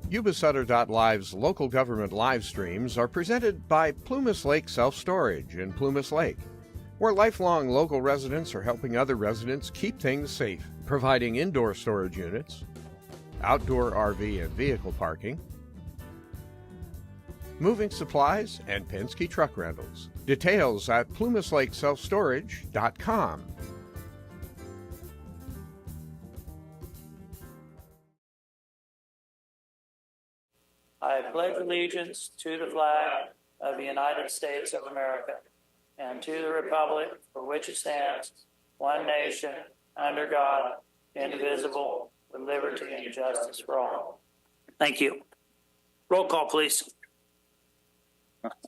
Yuba-Sutter.live's local government live streams are presented by Plumas Lake Self-Storage in Plumas Lake, where lifelong local residents are helping other residents keep things safe, providing indoor storage units, outdoor RV and vehicle parking, moving supplies, and Penske truck rentals. Details at plumaslakeselfstorage.com. I pledge allegiance to the flag of the United States of America and to the republic for which it stands, one nation, under God, indivisible, with liberty and justice for all. Thank you. Roll call, please.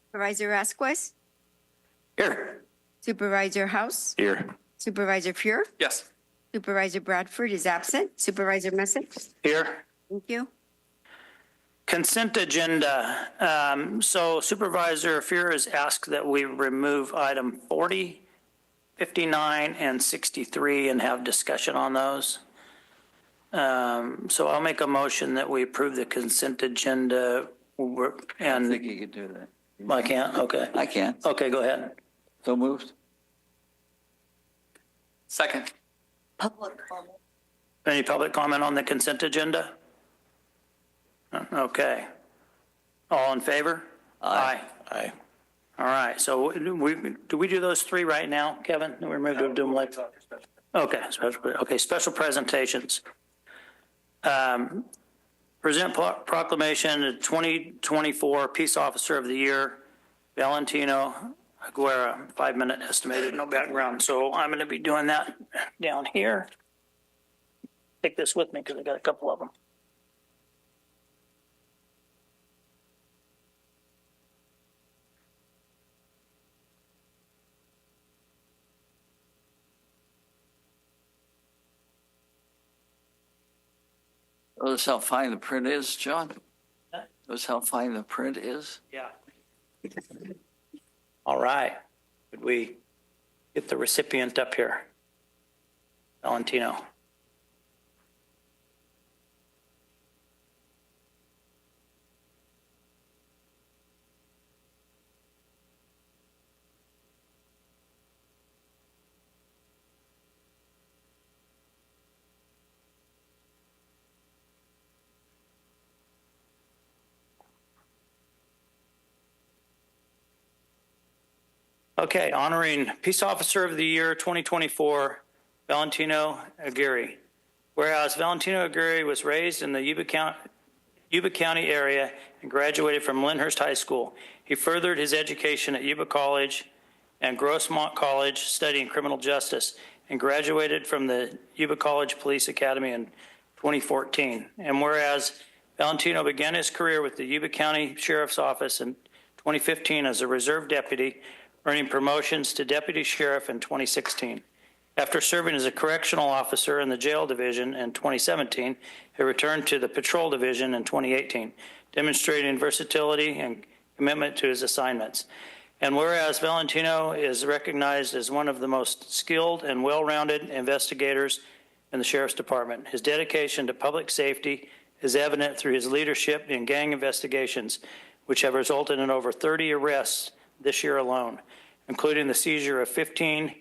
Supervisor Vasquez? Here. Supervisor House? Here. Supervisor Fuhrer? Yes. Supervisor Bradford is absent. Supervisor Messick? Here. Thank you. Consent agenda. So Supervisor Fuhrer has asked that we remove item 40, 59, and 63 and have discussion on those. So I'll make a motion that we approve the consent agenda. I think you could do that. I can't? Okay. I can. Okay, go ahead. So moved. Second. Public comment. Any public comment on the consent agenda? Okay. All in favor? Aye. Aye. All right. So do we do those three right now, Kevin? We remove do them like. Okay. Special presentations. Present proclamation of 2024 Peace Officer of the Year, Valentino Aguera, 5-minute estimated, no background. So I'm going to be doing that down here. Take this with me because I got a couple of them. Notice how fine the print is, John? Notice how fine the print is? Yeah. All right. Could we get the recipient up here? Valentino. Okay, honoring Peace Officer of the Year 2024, Valentino Aguirre. Whereas Valentino Aguirre was raised in the Yuba County area and graduated from Lyndhurst High School. He furthered his education at Yuba College and Grossmont College studying criminal justice and graduated from the Yuba College Police Academy in 2014. And whereas Valentino began his career with the Yuba County Sheriff's Office in 2015 as a reserve deputy, earning promotions to deputy sheriff in 2016. After serving as a correctional officer in the jail division in 2017, he returned to the patrol division in 2018, demonstrating versatility and commitment to his assignments. And whereas Valentino is recognized as one of the most skilled and well-rounded investigators in the Sheriff's Department, his dedication to public safety is evident through his leadership in gang investigations, which have resulted in over 30 arrests this year alone, including the seizure of 15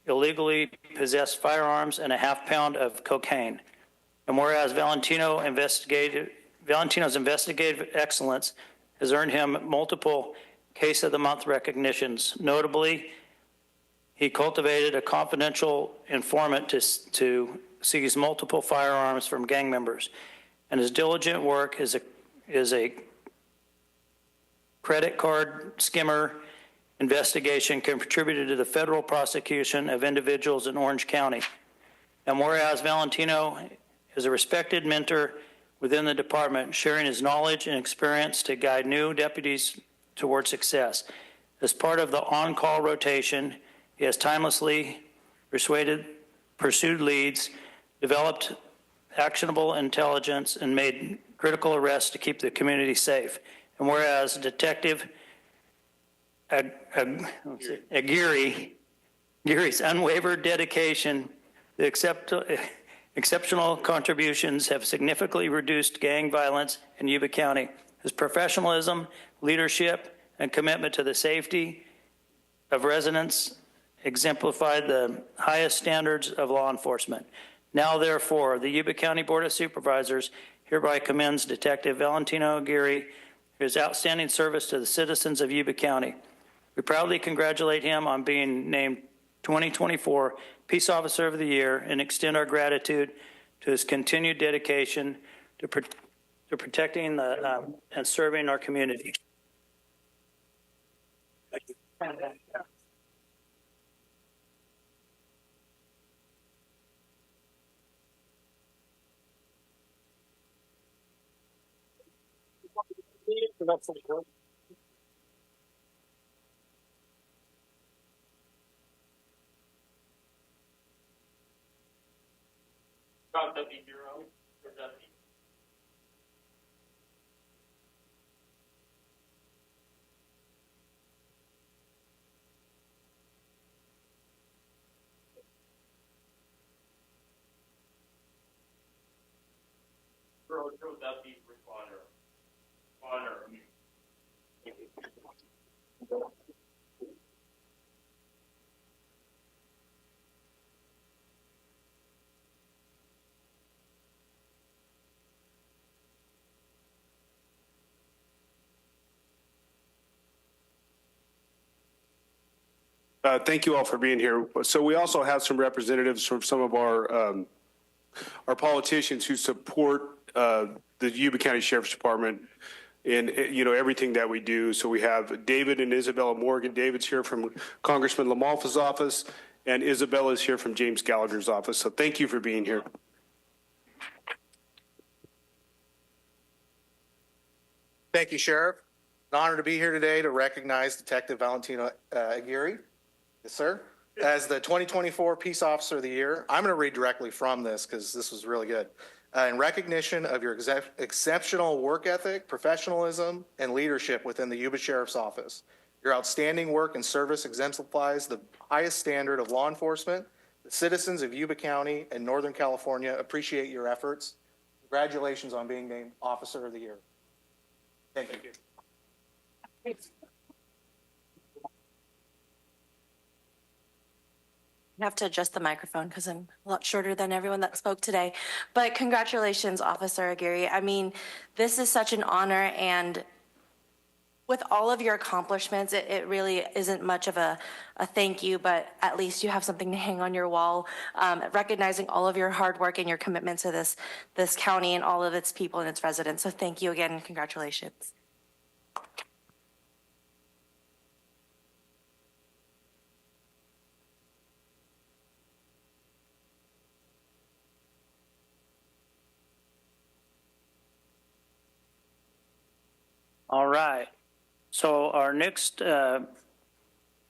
illegally possessed firearms and a half-pound of cocaine. And whereas Valentino's investigative excellence has earned him multiple Case of the Month recognitions. Notably, he cultivated a confidential informant to seize multiple firearms from gang members. And his diligent work is a credit card skimmer investigation contributed to the federal prosecution of individuals in Orange County. And whereas Valentino is a respected mentor within the department, sharing his knowledge and experience to guide new deputies toward success. As part of the on-call rotation, he has timelessly pursued leads, developed actionable intelligence, and made critical arrests to keep the community safe. And whereas Detective Aguirre's unwavering dedication to exceptional contributions have significantly reduced gang violence in Yuba County. His professionalism, leadership, and commitment to the safety of residents exemplified the highest standards of law enforcement. Now, therefore, the Yuba County Board of Supervisors hereby commends Detective Valentino Aguirre for his outstanding service to the citizens of Yuba County. We proudly congratulate him on being named 2024 Peace Officer of the Year and extend our gratitude to his continued dedication to protecting and serving our community. Thank you. Thank you all for being here. So we also have some representatives from some of our politicians who support the Yuba County Sheriff's Department in everything that we do. So we have David and Isabella Morgan. David's here from Congressman Lamalfa's office, and Isabella's here from James Gallagher's office. So thank you for being here. Thank you, Sheriff. An honor to be here today to recognize Detective Valentino Aguirre. Yes, sir. As the 2024 Peace Officer of the Year. I'm going to read directly from this because this was really good. In recognition of your exceptional work ethic, professionalism, and leadership within the Yuba Sheriff's Office, your outstanding work and service exemplifies the highest standard of law enforcement. The citizens of Yuba County and Northern California appreciate your efforts. Congratulations on being named Officer of the Year. Thank you. I have to adjust the microphone because I'm a lot shorter than everyone that spoke today. But congratulations, Officer Aguirre. I mean, this is such an honor, and with all of your accomplishments, it really isn't much of a thank you, but at least you have something to hang on your wall, recognizing all of your hard work and your commitment to this county and all of its people and its residents. So thank you again, and congratulations. All right. So our next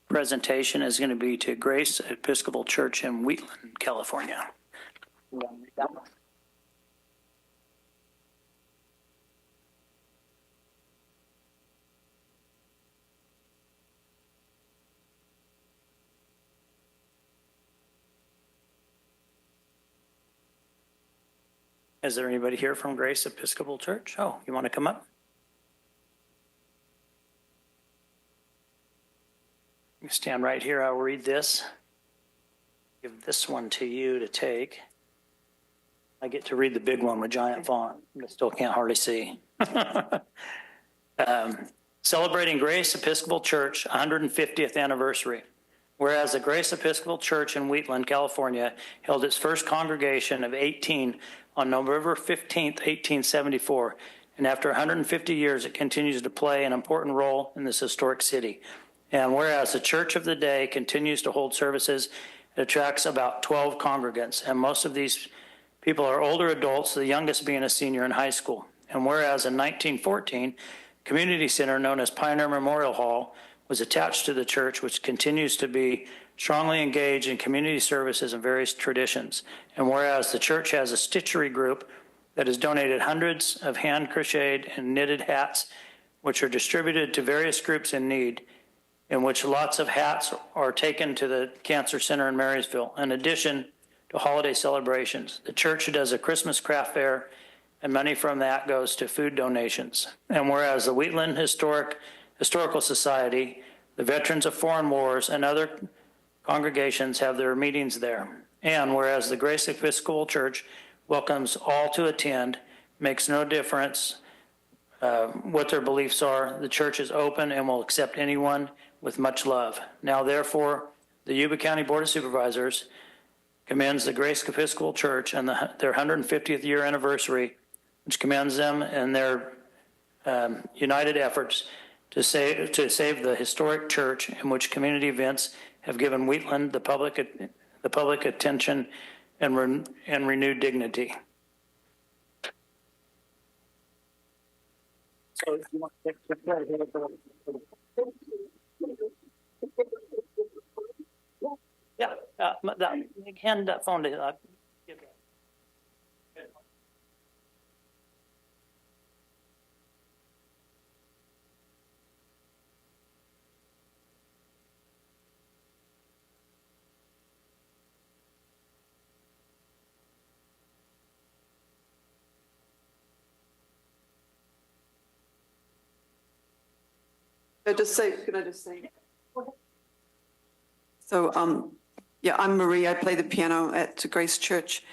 presentation is going to be to Grace Episcopal Church in Wheatland, California. Is there anybody here from Grace Episcopal Church? Oh, you want to come up? You stand right here. I'll read this. Give this one to you to take. I get to read the big one with giant font. I still can't hardly see. Celebrating Grace Episcopal Church 150th anniversary. Whereas the Grace Episcopal Church in Wheatland, California, held its first congregation of 18 on November 15th, 1874. And after 150 years, it continues to play an important role in this historic city. And whereas the church of the day continues to hold services, it attracts about 12 congregants. And most of these people are older adults, the youngest being a senior in high school. And whereas in 1914, community center known as Pioneer Memorial Hall was attached to the church, which continues to be strongly engaged in community services and various traditions. And whereas the church has a stitchery group that has donated hundreds of hand crocheted and knitted hats, which are distributed to various groups in need, in which lots of hats are taken to the cancer center in Marysville. In addition to holiday celebrations. The church does a Christmas craft fair, and money from that goes to food donations. And whereas the Wheatland Historical Society, the Veterans of Foreign Wars, and other congregations have their meetings there. And whereas the Grace Episcopal Church welcomes all to attend, makes no difference what their beliefs are, the church is open and will accept anyone with much love. Now, therefore, the Yuba County Board of Supervisors commends the Grace Episcopal Church and their 150th year anniversary, which commends them in their united efforts to save the historic church, in which community events have given Wheatland the public attention and renewed dignity. So, yeah, hand that phone to. Can I just say? So, yeah, I'm Marie. I play the piano at Grace Church.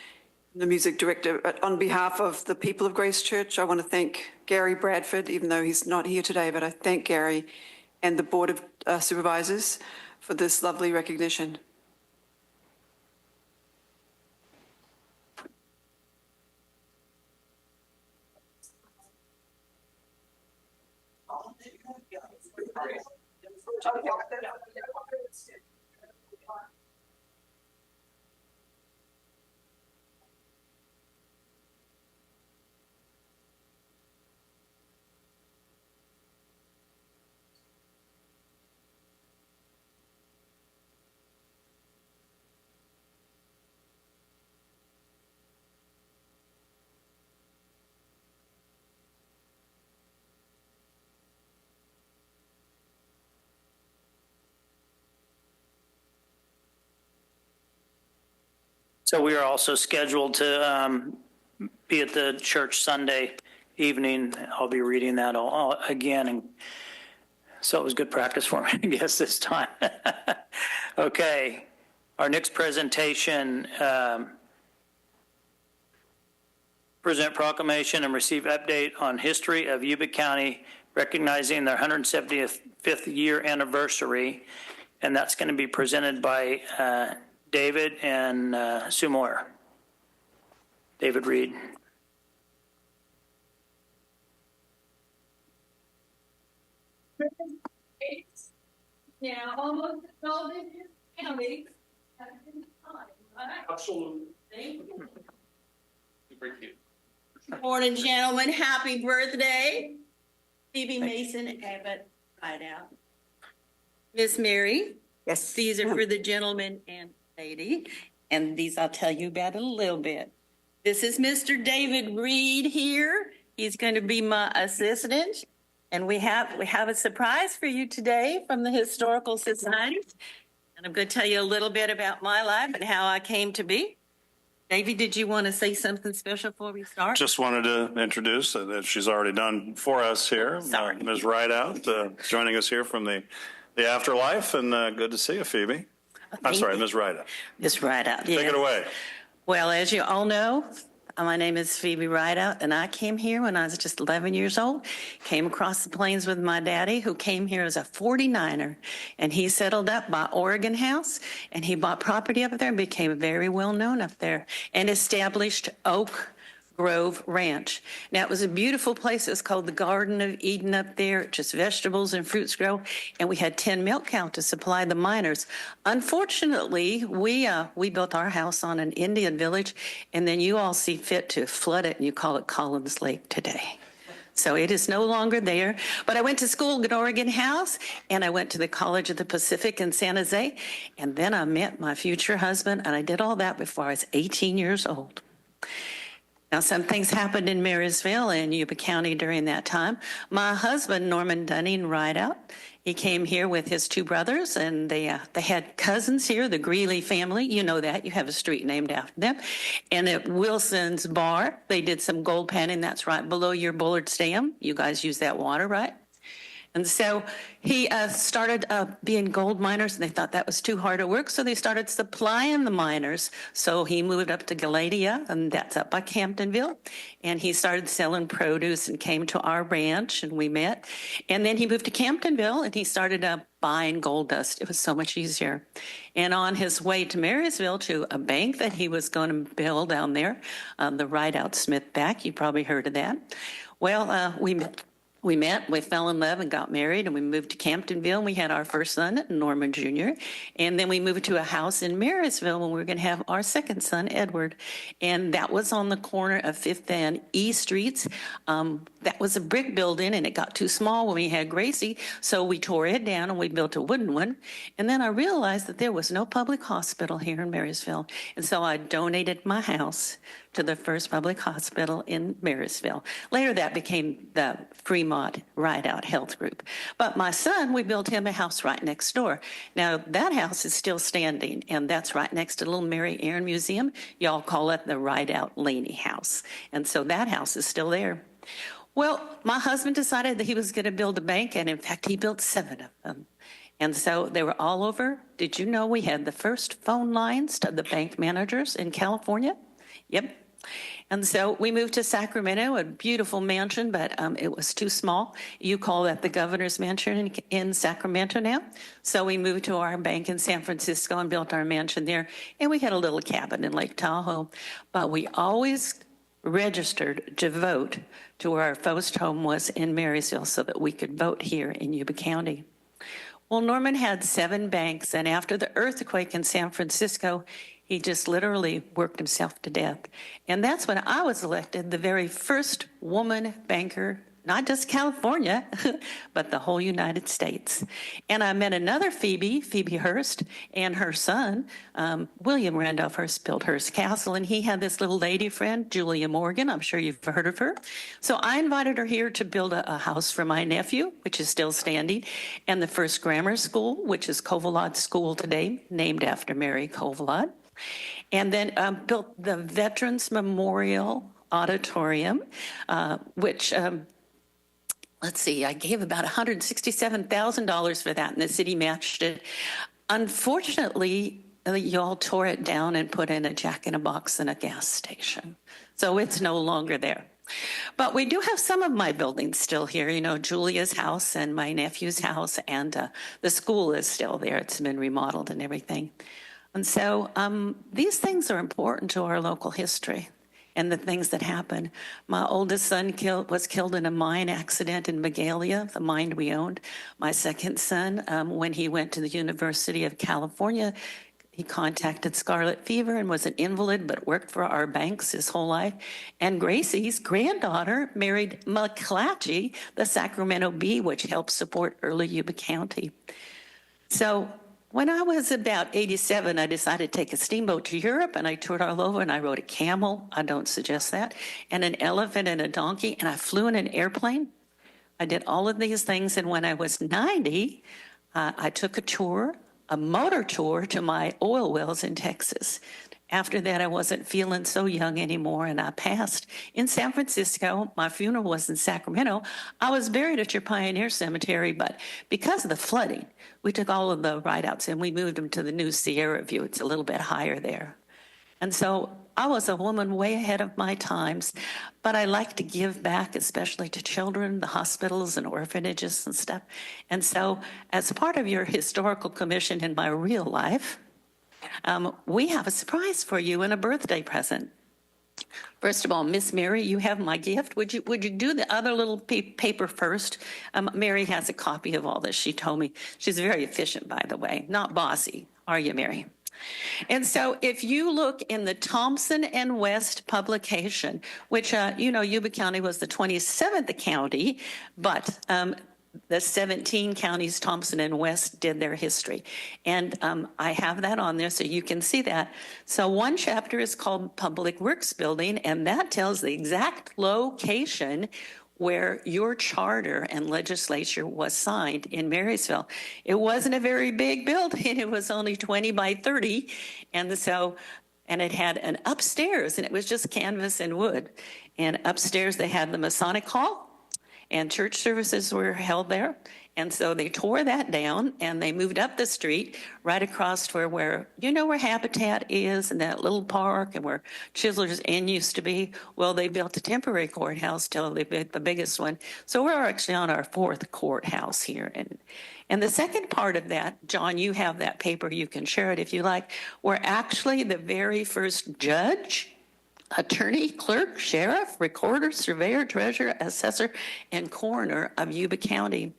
I'm the music director. On behalf of the people of Grace Church, I want to thank Gary Bradford, even though he's not here today, but I thank Gary and the Board of Supervisors for this lovely recognition. So we are also scheduled to be at the church Sunday evening. I'll be reading that all again. And so it was good practice for me, I guess, this time. Okay. Our next presentation, present proclamation and receive update on history of Yuba County, recognizing their 175th year anniversary. And that's going to be presented by David and Fuhrer. David Reed. Now, almost all this county. Absolutely. Good morning, gentlemen. Happy birthday. Phoebe Mason Abbott, right out. Miss Mary. Yes. These are for the gentleman and lady, and these I'll tell you about in a little bit. This is Mr. David Reed here. He's going to be my assistant, and we have a surprise for you today from the Historical Society. And I'm going to tell you a little bit about my life and how I came to be. David, did you want to say something special before we start? Just wanted to introduce that she's already done for us here. Sorry. Ms. Rideout, joining us here from the afterlife, and good to see you, Phoebe. I'm sorry, Ms. Rideout. Ms. Rideout, yes. Take it away. Well, as you all know, my name is Phoebe Rideout, and I came here when I was just 11 years old, came across the plains with my daddy, who came here as a 49er, and he settled up by Oregon House, and he bought property up there and became very well known up there, and established Oak Grove Ranch. Now, it was a beautiful place. It was called the Garden of Eden up there, just vegetables and fruits grow, and we had 10 milk cows to supply the miners. Unfortunately, we built our house on an Indian village, and then you all see fit to flood it, and you call it Collins Lake today. So it is no longer there. But I went to school at Oregon House, and I went to the College of the Pacific in San Jose, and then I met my future husband, and I did all that before I was 18 years old. Now, some things happened in Marysville and Yuba County during that time. My husband, Norman Dunning Rideout, He came here with his two brothers, and they had cousins here, the Greeley family. You know that. You have a street named after them. And at Wilson's Bar, they did some gold panning. That's right below your Bullard's Dam. You guys use that water, right? And so he started being gold miners, and they thought that was too hard to work, so they started supplying the miners. So he moved up to Galatia, and that's up by Camptonville, and he started selling produce and came to our ranch, and we met. And then he moved to Camptonville, and he started buying gold dust. It was so much easier. And on his way to Marysville to a bank that he was going to build down there, the Rideout Smith Bank, you probably heard of that. Well, we met, we fell in love and got married, and we moved to Camptonville, and we had our first son, Norman Jr., and then we moved to a house in Marysville when we were going to have our second son, Edward, and that was on the corner of 5th and E Streets. That was a brick building, and it got too small when we had Gracie, so we tore it down and we built a wooden one, and then I realized that there was no public hospital here in Marysville, and so I donated my house to the first public hospital in Marysville. Later, that became the Fremont Rideout Health Group. But my son, we built him a house right next door. Now, that house is still standing, and that's right next to the Little Mary Aaron Museum. Y'all call it the Rideout Laney House. And so that house is still there. Well, my husband decided that he was going to build a bank, and in fact, he built 7 of them. And so they were all over. Did you know we had the first phone lines to the bank managers in California? Yep. And so we moved to Sacramento, a beautiful mansion, but it was too small. You call that the governor's mansion in Sacramento now. So we moved to our bank in San Francisco and built our mansion there. And we had a little cabin in Lake Tahoe. But we always registered to vote to where our first home was in Marysville so that we could vote here in Yuba County. Well, Norman had 7 banks, and after the earthquake in San Francisco, he just literally worked himself to death. And that's when I was elected the very first woman banker, not just California, but the whole United States. And I met another Phoebe Hearst, and her son, William Randolph Hearst, built Hearst Castle, and he had this little lady friend, Julia Morgan. I'm sure you've heard of her. So I invited her here to build a house for my nephew, which is still standing, and the first grammar school, which is Covalod School today, named after Mary Covalod. And then built the Veterans Memorial Auditorium, which, let's see, I gave about $167,000 for that, and the city matched it. Unfortunately, y'all tore it down and put in a Jack-in-a-Box and a gas station. So it's no longer there. But we do have some of my buildings still here, you know, Julia's house and my nephew's house, and the school is still there. It's been remodeled and everything. And so these things are important to our local history and the things that happen. My oldest son was killed in a mine accident in Magalia, the mine we owned. My second son, when he went to the University of California, he contracted scarlet fever and was an invalid, but worked for our banks his whole life. And Gracie's granddaughter married McClatchy, the Sacramento Bee, which helped support early Yuba County. So when I was about 87, I decided to take a steamboat to Europe, and I toured all over, and I rode a camel. I don't suggest that. And an elephant and a donkey, and I flew in an airplane. I did all of these things, and when I was 90, I took a motor tour to my oil wells in Texas. After that, I wasn't feeling so young anymore, and I passed in San Francisco. My funeral was in Sacramento. I was buried at your Pioneer Cemetery, but because of the flooding, we took all of the rideouts and we moved them to the new Sierra View. It's a little bit higher there. And so I was a woman way ahead of my times, but I like to give back, especially to children, the hospitals and orphanages and stuff. And so as part of your historical commission in my real life, we have a surprise for you and a birthday present. First of all, Miss Mary, you have my gift. Would you do the other little paper first? Mary has a copy of all this. She told me. She's very efficient, by the way. Not bossy, are you, Mary? And so if you look in the Thompson and West publication, which, you know, Yuba County was the 27th county, but the 17 counties, Thompson and West, did their history. And I have that on there so you can see that. So one chapter is called Public Works Building, and that tells the exact location where your charter and legislature was signed in Marysville. It wasn't a very big building. It was only 20 by 30. And it had an upstairs, and it was just canvas and wood. And upstairs they had the Masonic Hall, and church services were held there. And so they tore that down and they moved up the street right across where Habitat is and that little park and where Chisler's Inn used to be. Well, they built a temporary courthouse till they built the biggest one. So we're actually on our 4th courthouse here. And the second part of that, John, you have that paper. You can share it if you like. We're actually the very first judge, attorney, clerk, sheriff, recorder, surveyor, treasurer, assessor, and coroner of Yuba County.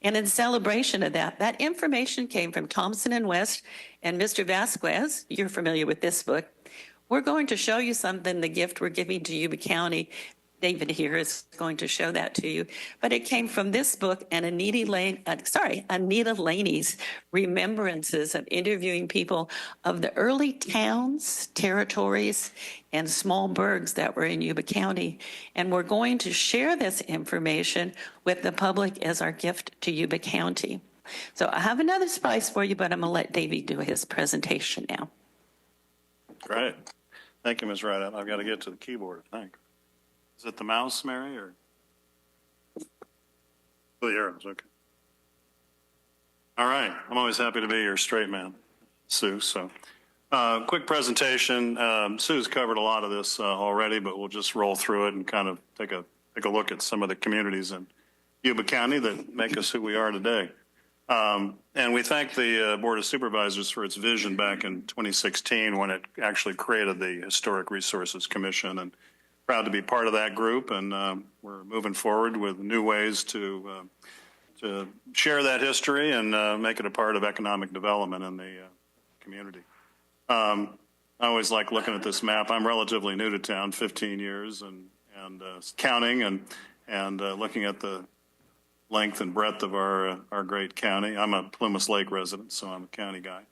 And in celebration of that information came from Thompson and West and Mr. Vasquez. You're familiar with this book. We're going to show you something, the gift we're giving to Yuba County. David here is going to show that to you. But it came from this book and Anita Laney's remembrances of interviewing people of the early towns, territories, and small burgs that were in Yuba County. And we're going to share this information with the public as our gift to Yuba County. So I have another surprise for you, but I'm going to let Davey do his presentation now. Great. Thank you, Ms. Rideout. I've got to get to the keyboard, I think. Is it the mouse, Mary, or? Oh, the arrows, okay. All right. I'm always happy to be your straight man, Sue. So, quick presentation. Sue's covered a lot of this already, but we'll just roll through it and kind of take a look at some of the communities in Yuba County that make us who we are today. And we thank the Board of Supervisors for its vision back in 2016 when it actually created the Historic Resources Commission, and proud to be part of that group, and we're moving forward with new ways to share that history and make it a part of economic development in the community. I always like looking at this map. I'm relatively new to town, 15 years and counting, and looking at the length and breadth of our great county. I'm a Plumas Lake resident, so I'm a county guy,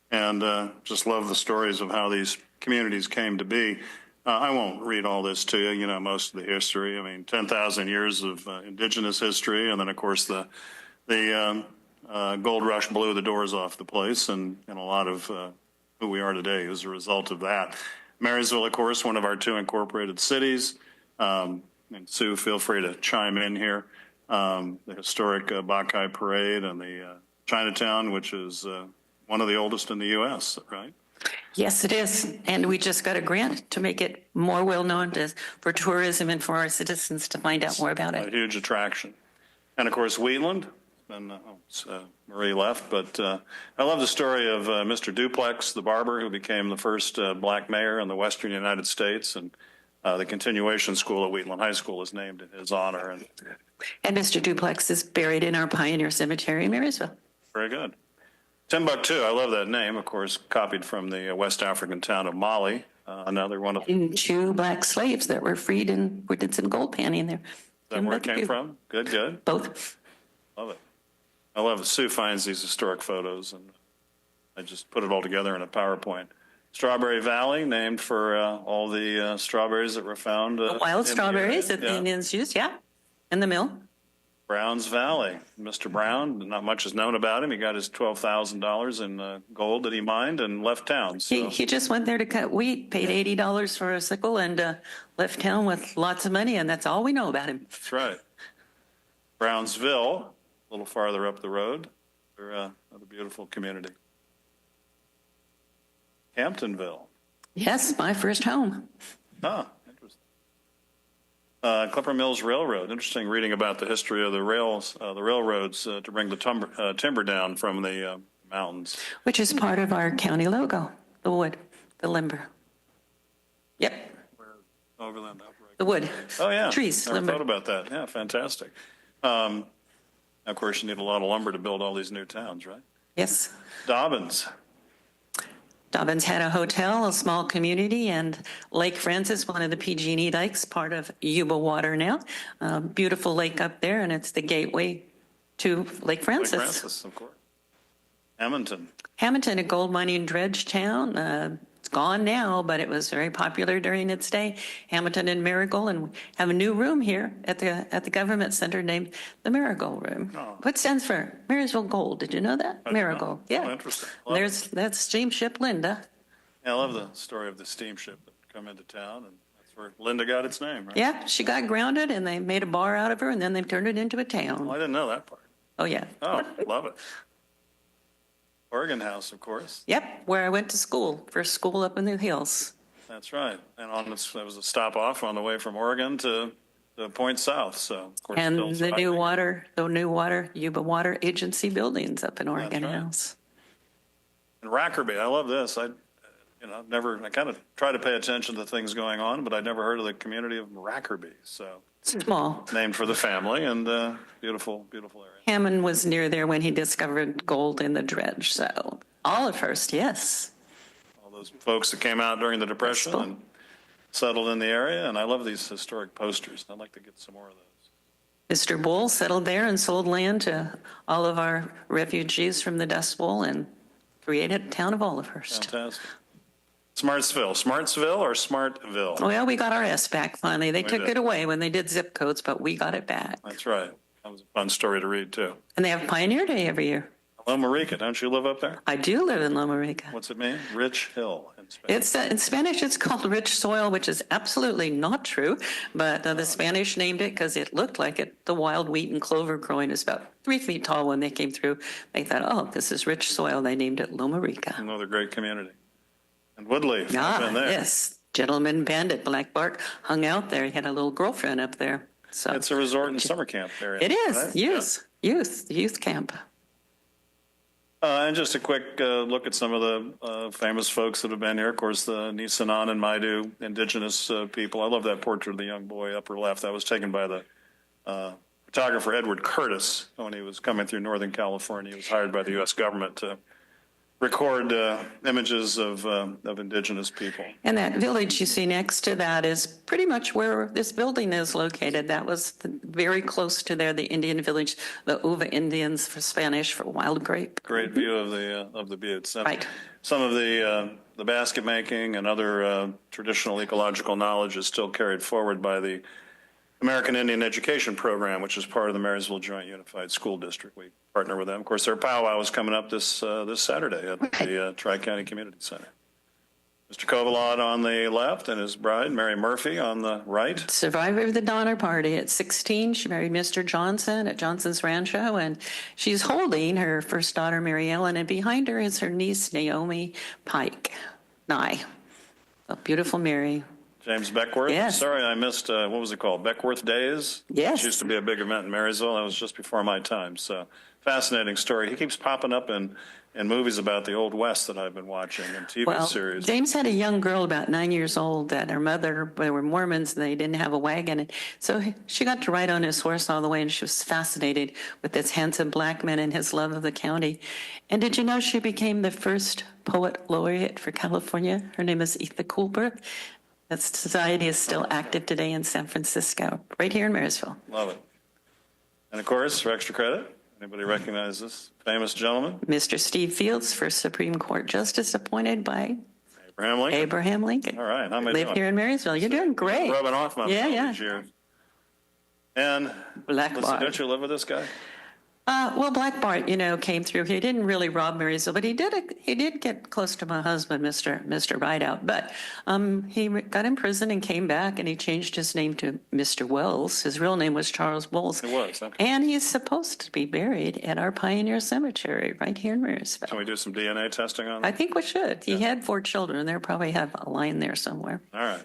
and just love the stories of how these communities came to be. I won't read all this to you, most of the history. I mean, 10,000 years of indigenous history, and then, of course, the gold rush blew the doors off the place, and a lot of who we are today as a result of that. Marysville, of course, one of our 2 incorporated cities. And Sue, feel free to chime in here. The historic Bacchae Parade and the Chinatown, which is one of the oldest in the U.S., right? Yes, it is. And we just got a grant to make it more well-known for tourism and for our citizens to find out more about it. A huge attraction. And, of course, Wheatland. And Marie left, but I love the story of Mr. Duplex, the barber, who became the first black mayor in the western United States. And the continuation school at Wheatland High School is named in his honor. And Mr. Duplex is buried in our Pioneer Cemetery in Marysville. Very good. Timbuktu, I love that name, of course, copied from the West African town of Mali, another one of and 2 black slaves that were freed and we did some gold panning there. Is that where it came from? Good, good. Both. Love it. I love it. Sue finds these historic photos, and I just put it all together in a PowerPoint. Strawberry Valley, named for all the strawberries that were found. Wild strawberries that the Indians used, yeah, in the mill. Brown's Valley. Mr. Brown, not much is known about him. He got his $12,000 in gold that he mined and left town. So. He just went there to cut wheat, paid $80 for a sickle, and left town with lots of money, and that's all we know about him. That's right. Brownsville, a little farther up the road, another beautiful community. Hamptonville. Yes, my first home. Ah, interesting. Clipper Mills Railroad. Interesting reading about the history of the railroads to bring the timber down from the mountains. Which is part of our county logo, the wood, the lumber. Yep. Overland. The wood. Oh, yeah. Trees, Never lumber. thought about that. Yeah, fantastic. Of course, you need a lot of lumber to build all these new towns, right? Yes. Dobbins. Dobbins had a hotel, a small community, and Lake Francis, one of the PG&E dikes, part of Yuba Water now. Beautiful lake up there, and it's the gateway to Lake Francis. Lake Francis, of course. Hamilton. Hamilton, a gold mining dredge town. It's gone now, but it was very popular during its day, Hamilton and Marigold, and we have a new room here at the Government Center named the Marigold Room. Oh. What stands for Marysville Gold? Did you know that? I did not. Marigold. Yeah. Oh, interesting. Love That's steamship Linda. Yeah, I love the story of the steamship that come into town, and that's where Linda got its name, right? Yeah, she got grounded and they made a bar out of her and then they turned it into a town. Well, I didn't know that part. Oh, yeah. Oh, love it. Oregon House, of course. Yep, where I went to school, first school up in the hills. That's right. And there was a stop off on the way from Oregon to Point South. So, of course, And still the new surviving. water, Yuba-Water Agency buildings up in Oregon right. House. And Rackerby, I love this. I kind of try to pay attention to things going on, but I'd never heard of the community of Rackerby. So, Small. named for the family, and beautiful, beautiful area. Hammond was near there when he discovered gold in the dredge, so Olivehurst, yes. All those folks that came out during the Depression Bristol. and settled in the area, and I love these historic posters. I'd like to get some more of those. Mr. Bull settled there and sold land to all of our refugees from the Dust Bowl and created a town of Olivehurst. Fantastic. Smartsville or Smartville? Well, we got our S back finally. They took did. it away when they did zip codes, but we got it back. That's right. That was a fun story to read, too. And they have Pioneer Day every year. Loma Rica, don't you live up there? I do live in Loma Rica. What's it mean? Rich Hill in Spanish. In Spanish, it's called rich soil, which is absolutely not true. But the Spanish named it because it looked like it. The wild wheat and clover growing is about 3 feet tall when they came through. They thought, oh, this is rich soil. They named it Loma Rica. Another great community. And Woodleaf, I've been there. Yes. Gentleman Bandit Black Bart hung out there. He had a little girlfriend up there. So It's a resort and summer camp area. it is. Right? Youth camp. And just a quick look at some of the famous folks that have been here. Of course, the Nisenan and Maidu indigenous people. I love that portrait of the young boy upper left. That was taken by the photographer Edward Curtis when he was coming through Northern California. He was hired by the U.S. government to record images of indigenous people. And that village you see next to that is pretty much where this building is located. That was very close to there, the Indian village, the Uva Indians for Spanish for wild grape. Great view of the buttes. And Right. Some of the basket making and other traditional ecological knowledge is still carried forward by the American Indian Education Program, which is part of the Marysville Joint Unified School District. We partner with them. Of course, their powwow is coming up this Saturday at the Tri-County Community Center. Mr. Kovalad on the left and his bride, Mary Murphy, on the right. Survivor of the Donner Party. At 16, she married Mr. Johnson at Johnson's Rancho, and she's holding her first daughter, Mary Ellen, and behind her is her niece, Naomi Pike. A beautiful Mary. James Beckworth. Yes. Sorry, I missed, what was it called? Beckworth Days? Yes. Which used to be a big event in Marysville. That was just before my time. So fascinating story. He keeps popping up in movies about the Old West that I've been watching and TV Well, series. James had a young girl about 9 years old that her mother, they were Mormons and they didn't have a wagon. And so she got to ride on his horse all the way and she was fascinated with this handsome black man and his love of the county. And did you know she became the first poet laureate for California? Her name is Etha Coolbrith. That society is still active today in San Francisco, right here in Marysville. Love it. And of course, for extra credit, anybody recognize this famous gentleman? Mr. Steve Fields, first Supreme Court Justice appointed by Abraham Lincoln. Abraham Lincoln. All right, how am I Live doing? here in Marysville. You're doing great. Rubbing off my Yeah, yeah. year. And Black listen, Bart. don't you live with this guy? Well, Black Bart, came through. He didn't really rob Marysville, but he did get close to my husband, Mr. Rideout. But he got in prison and came back, and he changed his name to Mr. Wells. His real name was Charles Bowles. It was. Okay. And he's supposed to be buried at our Pioneer Cemetery right here in Marysville. Can we do some DNA testing on I him? think we should. He had 4 children. They probably have a line there somewhere. All right.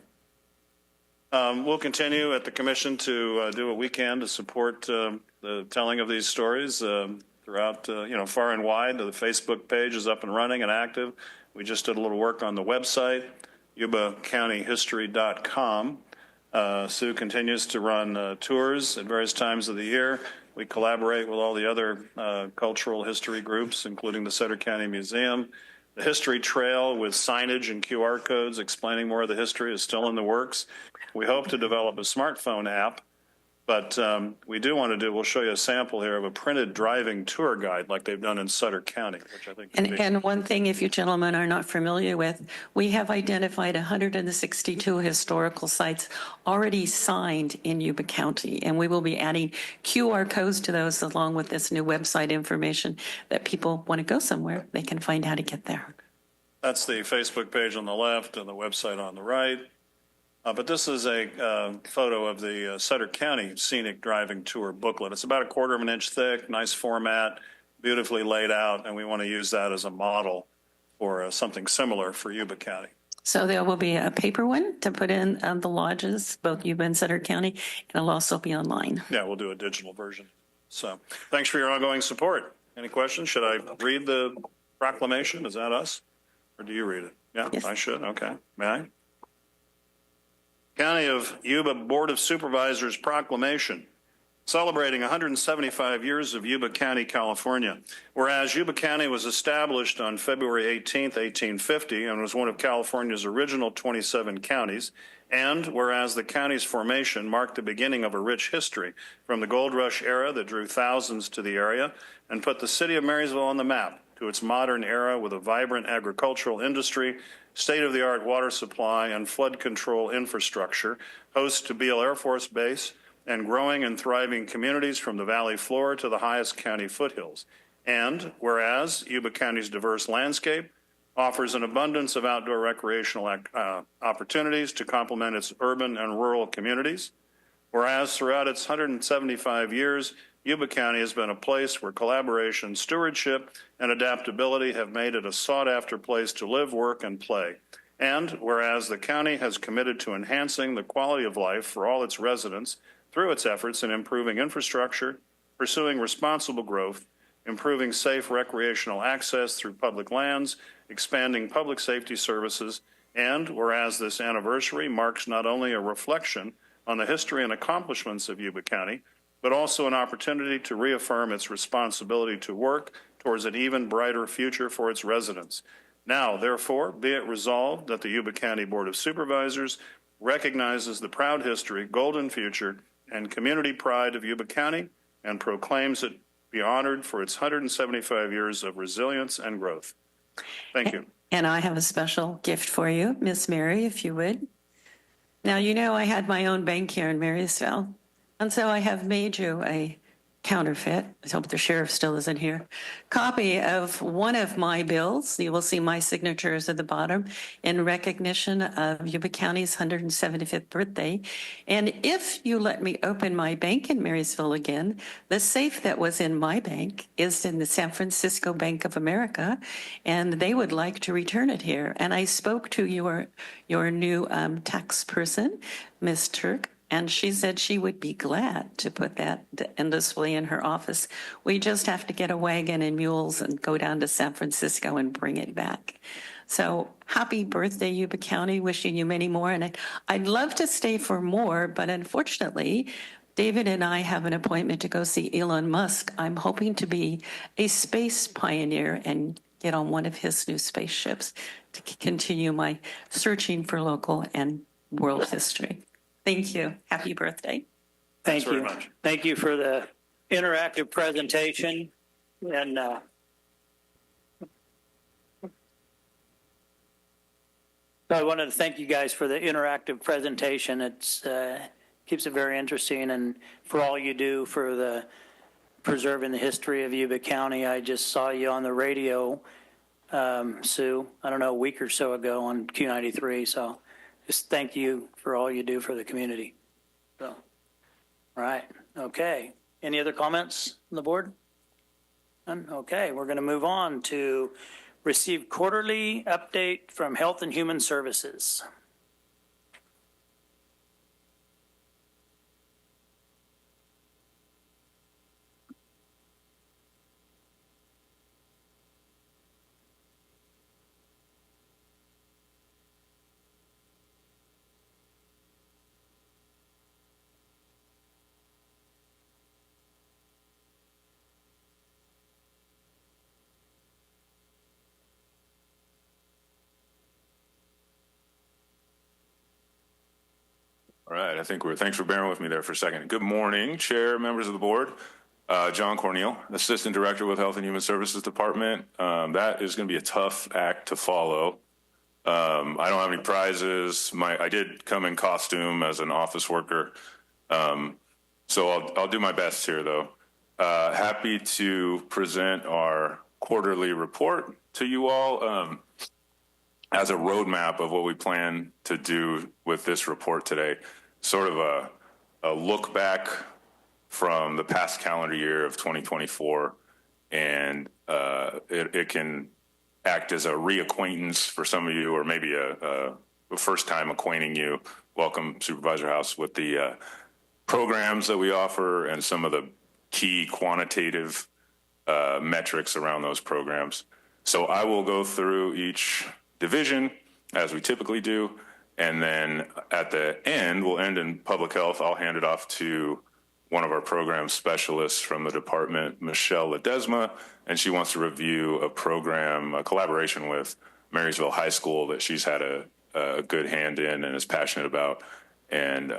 We'll continue at the commission to do what we can to support the telling of these stories throughout, far and wide. The Facebook page is up and running and active. We just did a little work on the website, yubacountyhistory.com. Sue continues to run tours at various times of the year. We collaborate with all the other cultural history groups, including the Sutter County Museum. The History Trail with signage and QR codes explaining more of the history is still in the works. We hope to develop a smartphone app But we do want to do, we'll show you a sample here of a printed driving tour guide like they've done in Sutter County, which I think is neat. And one thing, if you gentlemen are not familiar with, we have identified 162 historical sites already signed in Yuba County, and we will be adding QR codes to those along with this new website information that people want to go somewhere, they can find how to get there. That's the Facebook page on the left and the website on the right. But this is a photo of the Sutter County Scenic Driving Tour booklet. It's about 1/4 of an inch thick, nice format, beautifully laid out, and we want to use that as a model for something similar for Yuba County. So there will be a paper one to put in the lodges, both Yuba and Sutter County, and it'll also be online. Yeah, we'll do a digital version. So thanks for your ongoing support. Any questions? Should I read the proclamation? Is that us? Or do you read it? Yeah, Yes. I should. Okay. May I? County of Yuba Board of Supervisors proclamation celebrating 175 years of Yuba County, California. Whereas Yuba County was established on February 18th, 1850, and was one of California's original 27 counties, and whereas the county's formation marked the beginning of a rich history from the gold rush era that drew thousands to the area and put the city of Marysville on the map to its modern era with a vibrant agricultural industry, state-of-the-art water supply, and flood control infrastructure, host to Beale Air Force Base, and growing and thriving communities from the valley floor to the highest county foothills. And whereas Yuba County's diverse landscape offers an abundance of outdoor recreational opportunities to complement its urban and rural communities, whereas throughout its 175 years, Yuba County has been a place where collaboration, stewardship, and adaptability have made it a sought-after place to live, work, and play. And whereas the county has committed to enhancing the quality of life for all its residents through its efforts in improving infrastructure, pursuing responsible growth, improving safe recreational access through public lands, expanding public safety services, and whereas this anniversary marks not only a reflection on the history and accomplishments of Yuba County, but also an opportunity to reaffirm its responsibility to work towards an even brighter future for its residents. Now, therefore, be it resolved that the Yuba County Board of Supervisors recognizes the proud history, golden future, and community pride of Yuba County and proclaims it be honored for its 175 years of resilience and growth. Thank you. And I have a special gift for you, Miss Mary, if you would. Now, you know I had my own bank here in Marysville. And so I have made you a counterfeit, I hope the sheriff still isn't here, copy of one of my bills. You will see my signatures at the bottom in recognition of Yuba County's 175th birthday. And if you let me open my bank in Marysville again, the safe that was in my bank is in the San Francisco Bank of America, and they would like to return it here. And I spoke to your new tax person, Ms. Turk, and she said she would be glad to put that and display in her office. We just have to get a wagon and mules and go down to San Francisco and bring it back. So happy birthday, Yuba County. Wishing you many more. And I'd love to stay for more, but unfortunately, David and I have an appointment to go see Elon Musk. I'm hoping to be a space pioneer and get on one of his new spaceships to continue my searching for local and world history. Thank you. Happy birthday. Thank Thanks very you. much. Thank you for the interactive presentation. And I wanted to thank you guys for the interactive presentation. It's keeps it very interesting, and for all you do for the preserving the history of Yuba County. I just saw you on the radio, Sue, I don't know, a week or so ago on Q93. So just thank you for all you do for the community. So, all right. Okay. Any other comments on the board? None? Okay. We're going to move on to receive quarterly update from Health and Human Services. right, thanks for bearing with me there for a second. Good morning, Chair, members of the board. John Corneal, Assistant Director with Health and Human Services Department. That is going to be a tough act to follow. I don't have any prizes. I did come in costume as an office worker. So I'll do my best here though. Happy to present our quarterly report to you all as a roadmap of what we plan to do with this report today. Sort of a look back from the past calendar year of 2024, and it can act as a reacquaintance for some of you, or maybe a first time acquainting you. Welcome, Supervisor House, with the programs that we offer and some of the key quantitative metrics around those programs. So I will go through each division as we typically do, and then at the end, we'll end in public health. I'll hand it off to one of our program specialists from the department, Michelle Ledesma, and she wants to review a program, a collaboration with Marysville High School that she's had a good hand in and is passionate about, and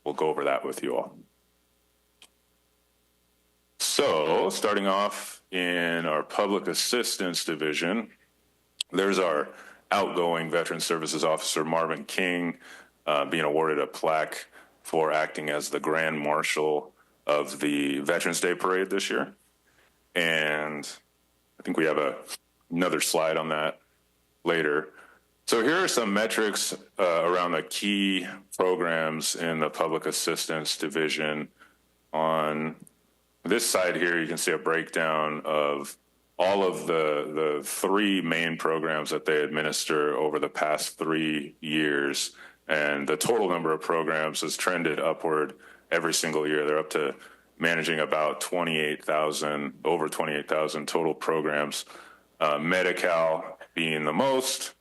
we'll go over that with you all. So starting off in our public assistance division, there's our outgoing Veteran Services Officer, Marvin King, being awarded a plaque for acting as the Grand Marshal of the Veterans Day Parade this year. And I think we have another slide on that later. So here are some metrics around the key programs in the public assistance division. On this side here, you can see a breakdown of all of the three main programs that they administer over the past 3 years. And the total number of programs has trended upward every single year. They're up to managing about 28,000, over 28,000 total programs. Medi-Cal being the most,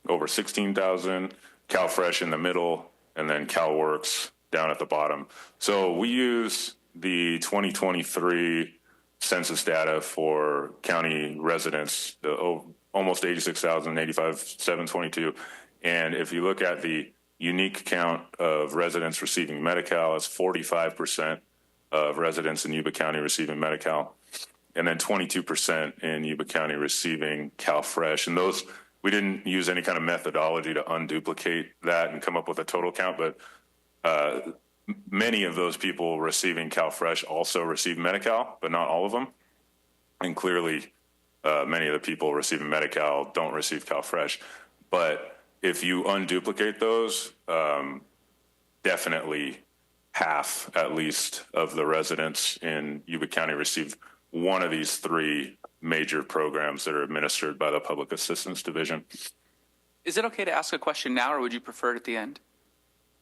over 16,000, CalFresh in the middle, and then CalWorks down at the bottom. So we use the 2023 census data for county residents, almost 86,000, 85,722. And if you look at the unique count of residents receiving Medi-Cal, it's 45% of residents in Yuba County receiving Medi-Cal, and then 22% in Yuba County receiving CalFresh. And those, we didn't use any kind of methodology to unduplicate that and come up with a total count, but many of those people receiving CalFresh also receive Medi-Cal, but not all of them. And clearly, many of the people receiving Medi-Cal don't receive CalFresh. But if you unduplicate those, definitely half, at least, of the residents in Yuba County receive one of these three major programs that are administered by the Public Assistance Division. Is it okay to ask a question now, or would you prefer it at the end?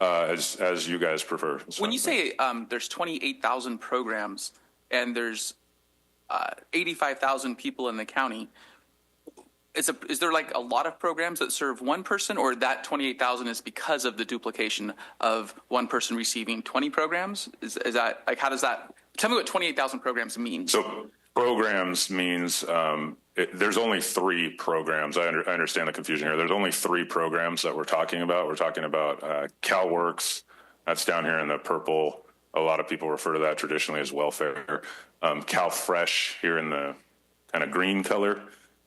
As you guys prefer. When you say there's 28,000 programs and there's 85,000 people in the county, is there like a lot of programs that serve one person, or that 28,000 is because of the duplication of one person receiving 20 programs? Is that like, how does that, tell me what 28,000 programs means? So programs means there's only three programs. I understand the confusion here. There's only three programs that we're talking about. We're talking about CalWorks. That's down here in the purple. A lot of people refer to that traditionally as welfare. CalFresh here in the kind of green color.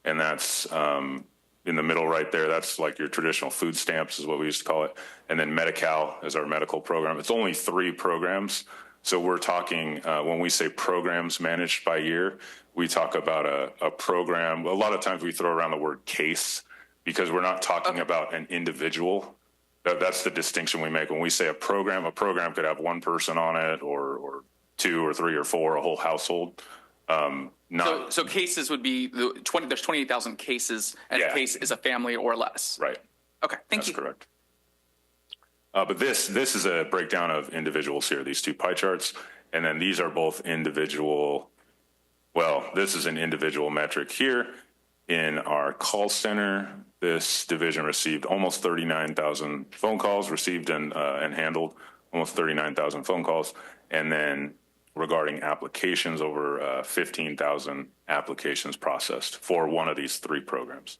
And that's in the middle right there. That's like your traditional food stamps is what we used to call it. And then Medi-Cal is our medical program. It's only three programs. So we're talking, when we say programs managed by year, we talk about a program. A lot of times we throw around the word case because we're not talking about an individual. That's the distinction we make. When we say a program could have one person on it or two or three or four, a whole household. So cases would be there's 28,000 cases, and a case is a family or less. Right. Okay, thank you. That's correct. But this is a breakdown of individuals here, these two pie charts. And then these are both individual, well, this is an individual metric here. In our call center, this division received almost 39,000 phone calls, received and handled almost 39,000 phone calls. And then regarding applications, over 15,000 applications processed for one of these three programs.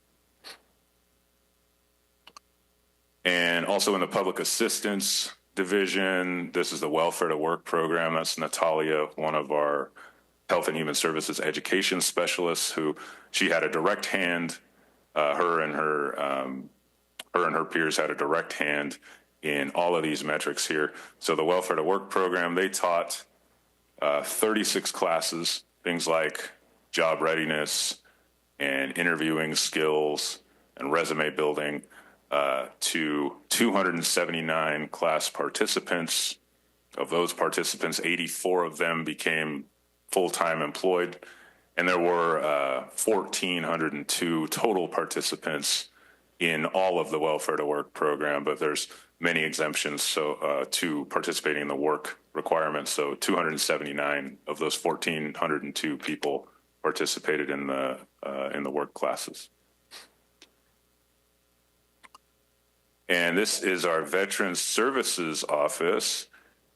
And also in the public assistance division, this is the Welfare to Work program. That's Natalia, one of our Health and Human Services education specialists, who she had a direct hand. Her and her peers had a direct hand in all of these metrics here. So the Welfare to Work program, they taught 36 classes, things like job readiness and interviewing skills and resume building, to 279 class participants. Of those participants, 84 of them became full-time employed, and there were 1,402 total participants in all of the Welfare to Work program, but there's many exemptions to participating in the work requirements. So 279 of those 1,402 people participated in the work classes. And this is our Veterans Services Office.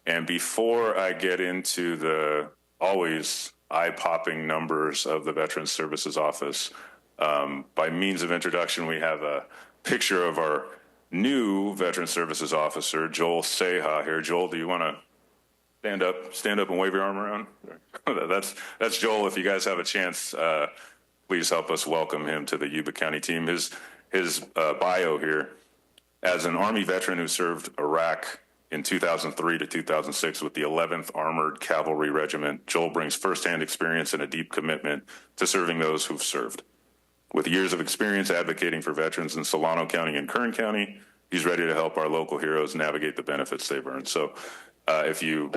And before I get into the always eye-popping numbers of the Veterans Services Office, by means of introduction, we have a picture of our new Veterans Services Officer, Joel Seha here. Joel, do you want to stand up and wave your arm around? That's Joel. If you guys have a chance, please help us welcome him to the Yuba County team. His bio here: as an Army veteran who served Iraq in 2003 to 2006 with the 11th Armored Cavalry Regiment, Joel brings firsthand experience and a deep commitment to serving those who've served. With years of experience advocating for veterans in Solano County and Kern County, he's ready to help our local heroes navigate the benefits they've earned. So if you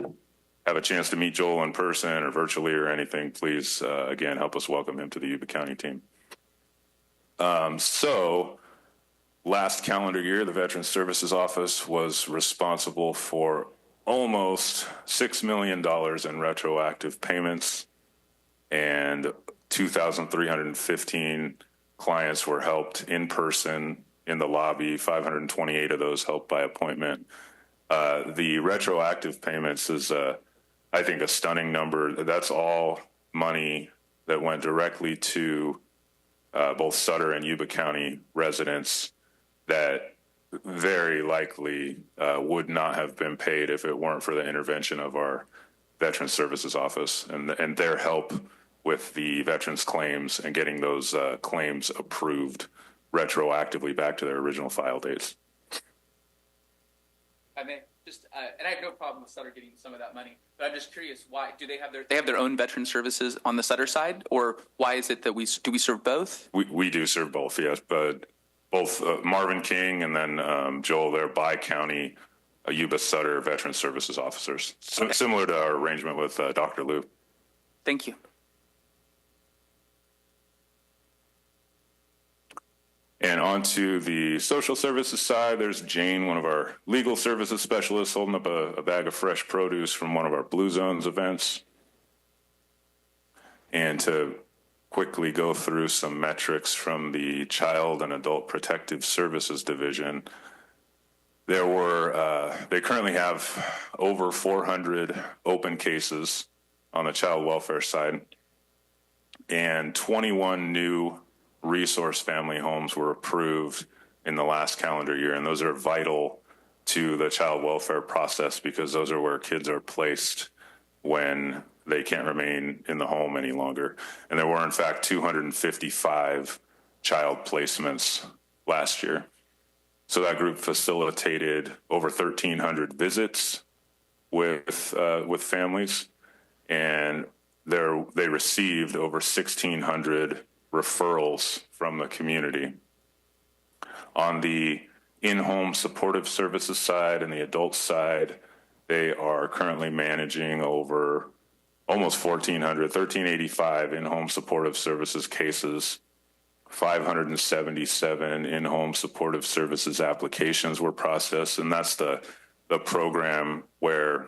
have a chance to meet Joel in person or virtually or anything, please, again, help us welcome him to the Yuba County team. Last calendar year, the Veterans Services Office was responsible for almost $6 million in retroactive payments, and 2,315 clients were helped in person in the lobby, 528 of those helped by appointment. The retroactive payments is, I think, a stunning number. That's all money that went directly to both Sutter and Yuba County residents that very likely would not have been paid if it weren't for the intervention of our Veterans Services Office and their help with the veterans claims and getting those claims approved retroactively back to their original file dates. I mean, and I have no problem with Sutter getting some of that money, but I'm just curious, why do they have their own veteran services on the Sutter side, or why is it that we serve both? We do serve both, yes, but both Marvin King and then Joel, they're bi-county Yuba-Sutter Veteran Services officers, okay. Similar to our arrangement with Dr. Lou. Thank you. And on to the social services side, there's Jane, one of our legal services specialists, holding up a bag of fresh produce from one of our Blue Zones events. And to quickly go through some metrics from the Child and Adult Protective Services Division, they currently have over 400 open cases on the child welfare side, and 21 new resource family homes were approved in the last calendar year. And those are vital to the child welfare process because those are where kids are placed when they can't remain in the home any longer. And there were, in fact, 255 child placements last year. So that group facilitated over 1,300 visits with families, and they received over 1,600 referrals from the community. On the in-home supportive services side and the adult side, they are currently managing over almost 1,385 in-home supportive services cases. 577 in-home supportive services applications were processed, and that's the program where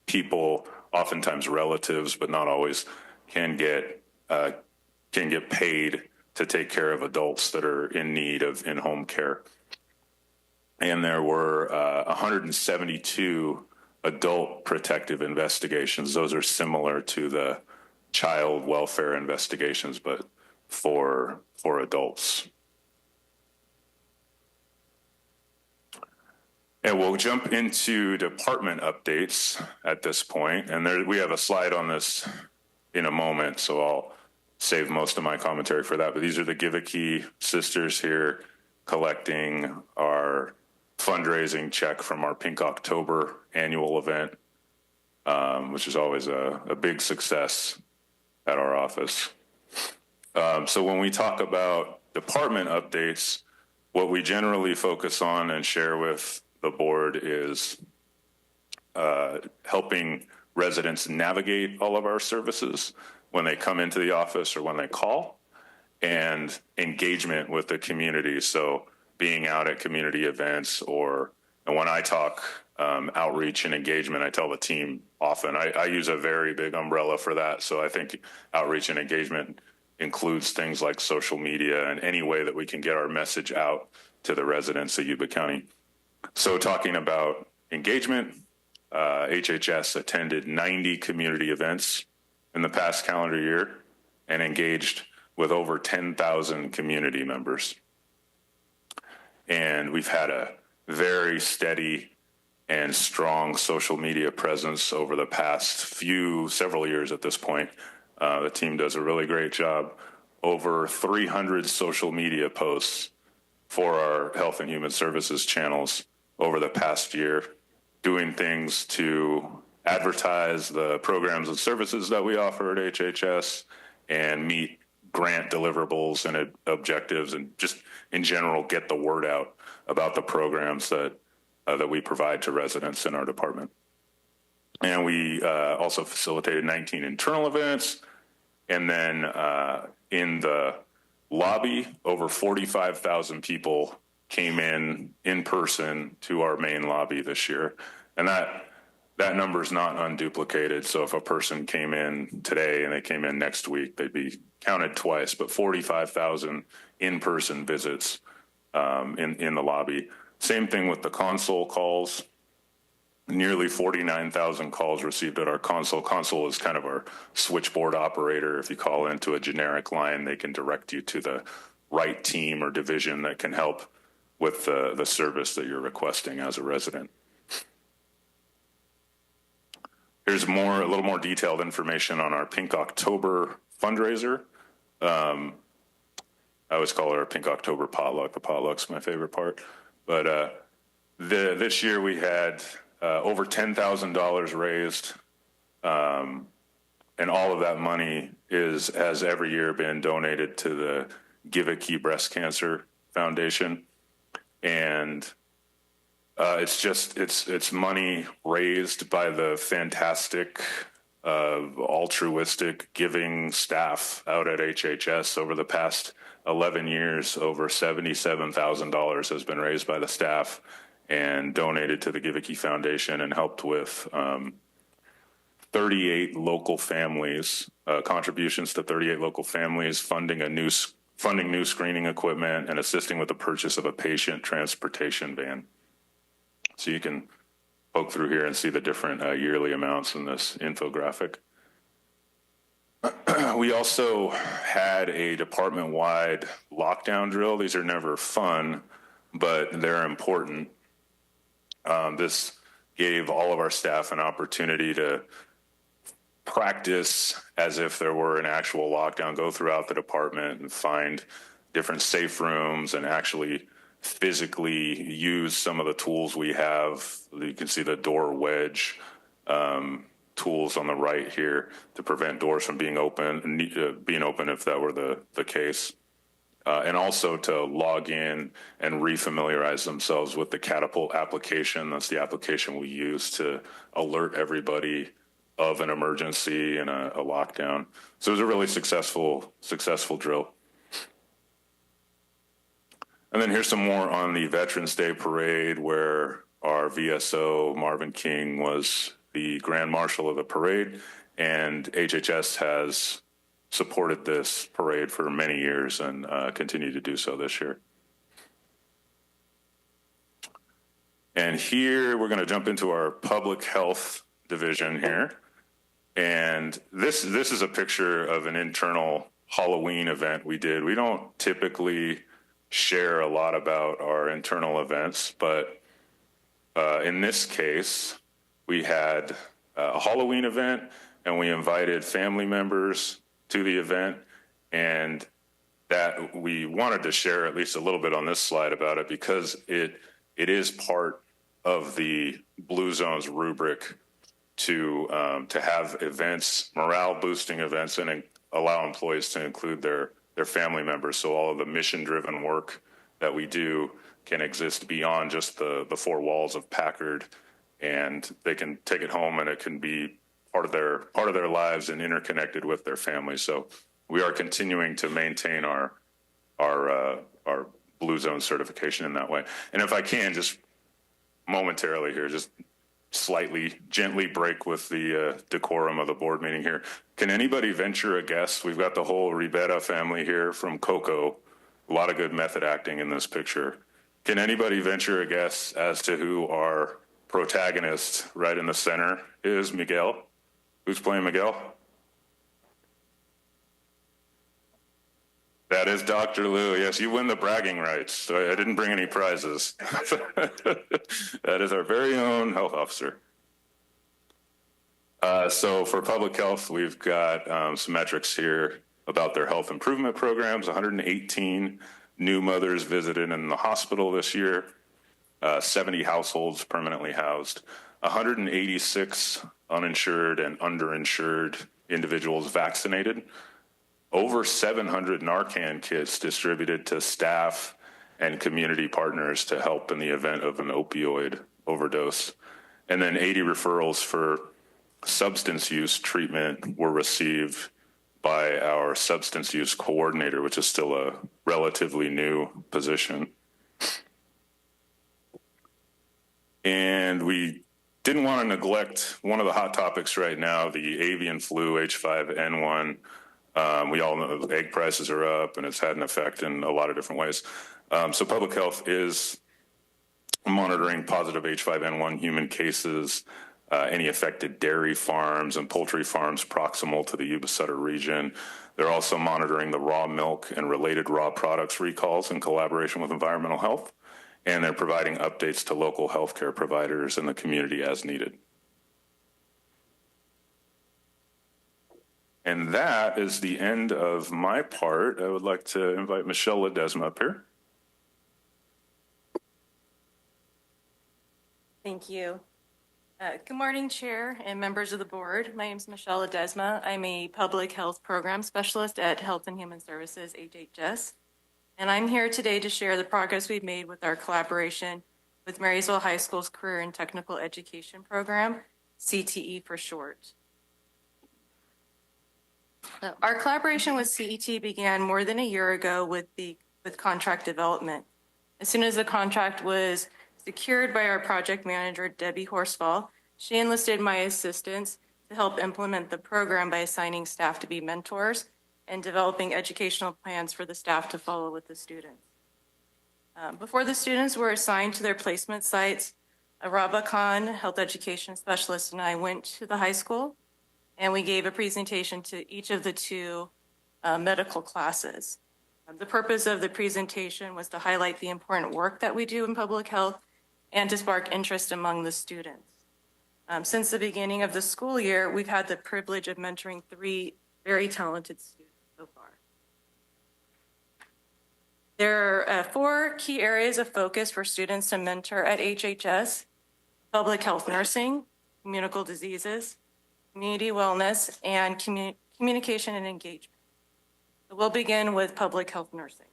people, oftentimes relatives, but not always, can get paid to take care of adults that are in need of in-home care. And there were 172 adult protective investigations. Those are similar to the child welfare investigations, but for adults. And we'll jump into department updates at this point. And we have a slide on this in a moment, so I'll save most of my commentary for that. But these are the Give a Key sisters here collecting our fundraising check from our Pink October annual event, which is always a big success at our office. So when we talk about department updates, what we generally focus on and share with the board is helping residents navigate all of our services when they come into the office or when they call, and engagement with the community. So being out at community events, and when I talk outreach and engagement, I tell the team often, I use a very big umbrella for that. So I think outreach and engagement includes things like social media and any way that we can get our message out to the residents of Yuba County. So talking about engagement, HHS attended 90 community events in the past calendar year and engaged with over 10,000 community members. And we've had a very steady and strong social media presence over the past several years at this point. The team does a really great job. Over 300 social media posts for our Health and Human Services channels over the past year, doing things to advertise the programs and services that we offer at HHS and meet grant deliverables and objectives, and just in general get the word out about the programs that we provide to residents in our department. And we also facilitated 19 internal events. And then in the lobby, over 45,000 people came in person to our main lobby this year. And that number is not unduplicated. So if a person came in today and they came in next week, they'd be counted twice, but 45,000 in-person visits in the lobby. Same thing with the console calls. Nearly 49,000 calls received at our console. Console is kind of our switchboard operator. If you call into a generic line, they can direct you to the right team or division that can help with the service that you're requesting as a resident. Here's a little more detailed information on our Pink October fundraiser. I always call it our Pink October potluck. The potluck's my favorite part. But this year we had over $10,000 raised, and all of that money has every year been donated to the Give a Key Breast Cancer Foundation. And it's money raised by the fantastic, altruistic giving staff out at HHS. Over the past 11 years, over $77,000 has been raised by the staff and donated to the Give a Key Foundation, and helped with 38 local families, contributions to 38 local families, funding new screening equipment, and assisting with the purchase of a patient transportation van. So you can poke through here and see the different yearly amounts in this infographic. We also had a department-wide lockdown drill. These are never fun, but they're important. This gave all of our staff an opportunity to practice as if there were an actual lockdown, go throughout the department and find different safe rooms and actually physically use some of the tools we have. You can see the door wedge tools on the right here to prevent doors from being open if that were the case. And also to log in and refamiliarize themselves with the Catapult application. That's the application we use to alert everybody of an emergency and a lockdown. So it was a really successful drill. And then here's some more on the Veterans Day Parade, where our VSO, Marvin King, was the Grand Marshal of the parade, and HHS has supported this parade for many years and continue to do so this year. And here we're going to jump into our public health division here. And this is a picture of an internal Halloween event we did. We don't typically share a lot about our internal events, but In this case, we had a Halloween event, and we invited family members to the event, and that we wanted to share at least a little bit on this slide about it because it is part of the Blue Zone's rubric to have events, morale boosting events, and allow employees to include their family members. So all of the mission driven work that we do can exist beyond just the four walls of Packard, and they can take it home and it can be part of their lives and interconnected with their families. So we are continuing to maintain our Blue Zone certification in that way. And if I can just momentarily here, just slightly gently break with the decorum of the board meeting here. Can anybody venture a guess? We've got the whole Ribera family here from Coco. A lot of good method acting in this picture. Can anybody venture a guess as to who our protagonist right in the center is? Miguel? Who's playing Miguel? That is Dr. Lou. Yes, you win the bragging rights. So I didn't bring any prizes. That is our very own health officer. So for public health, we've got some metrics here about their health improvement programs. 118 new mothers visited in the hospital this year, 70 households permanently housed, 186 uninsured and underinsured individuals vaccinated, over 700 Narcan kits distributed to staff and community partners to help in the event of an opioid overdose. And then 80 referrals for substance use treatment were received by our substance use coordinator, which is still a relatively new position. And we didn't want to neglect one of the hot topics right now, the avian flu H5N1. We all know the egg prices are up and it's had an effect in a lot of different ways. So public health is monitoring positive H5N1 human cases, any affected dairy farms and poultry farms proximal to the Yuba-Sutter region. They're also monitoring the raw milk and related raw products recalls in collaboration with environmental health. And they're providing updates to local healthcare providers in the community as needed. And that is the end of my part. I would like to invite Michelle Ledesma up here. Thank you. Good morning, Chair and members of the board. My name is Michelle Ledesma. I'm a public health program specialist at Health and Human Services, HHS. And I'm here today to share the progress we've made with our collaboration with Marysville High School's Career and Technical Education Program, CTE for short. Our collaboration with CET began more than a year ago with contract development. As soon as the contract was secured by our project manager, Debbie Horsfall, she enlisted my assistance to help implement the program by assigning staff to be mentors and developing educational plans for the staff to follow with the students. Before the students were assigned to their placement sites, Araba Khan, health education specialist, and I went to the high school and we gave a presentation to each of the two medical classes. The purpose of the presentation was to highlight the important work that we do in public health and to spark interest among the students. Since the beginning of the school year, we've had the privilege of mentoring 3 very talented students so far. There are 4 key areas of focus for students to mentor at HHS: public health nursing, communicable diseases, community wellness, and communication and engagement. So we'll begin with public health nursing.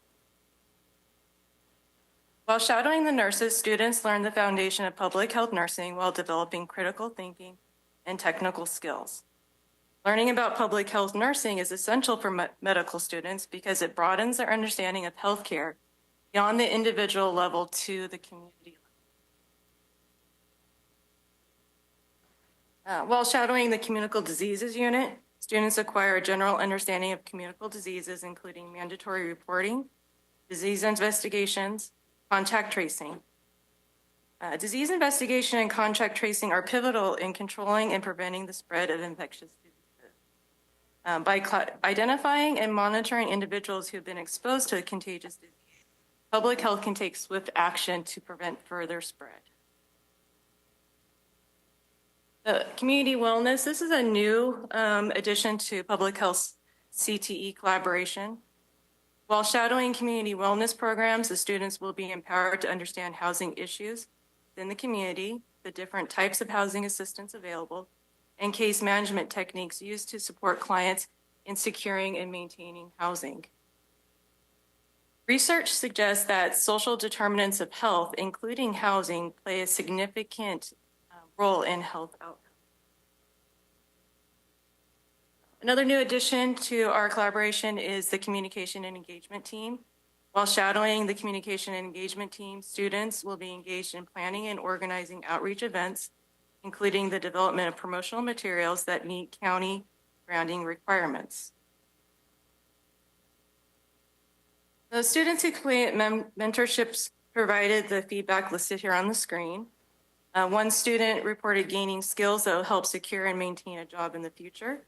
While shadowing the nurses, students learn the foundation of public health nursing while developing critical thinking and technical skills. Learning about public health nursing is essential for medical students because it broadens their understanding of healthcare beyond the individual level to the community level. While shadowing the communicable diseases unit, students acquire a general understanding of communicable diseases, including mandatory reporting, disease investigations, contact tracing. Disease investigation and contact tracing are pivotal in controlling and preventing the spread of infectious diseases. By identifying and monitoring individuals who have been exposed to a contagious disease, public health can take swift action to prevent further spread. Community wellness, this is a new addition to public health CTE collaboration. While shadowing community wellness programs, the students will be empowered to understand housing issues in the community, the different types of housing assistance available, and case management techniques used to support clients in securing and maintaining housing. Research suggests that social determinants of health, including housing, play a significant role in health outcomes. Another new addition to our collaboration is the communication and engagement team. While shadowing the communication and engagement team, students will be engaged in planning and organizing outreach events, including the development of promotional materials that meet county branding requirements. The students who complete mentorships provided the feedback listed here on the screen. One student reported gaining skills that will help secure and maintain a job in the future.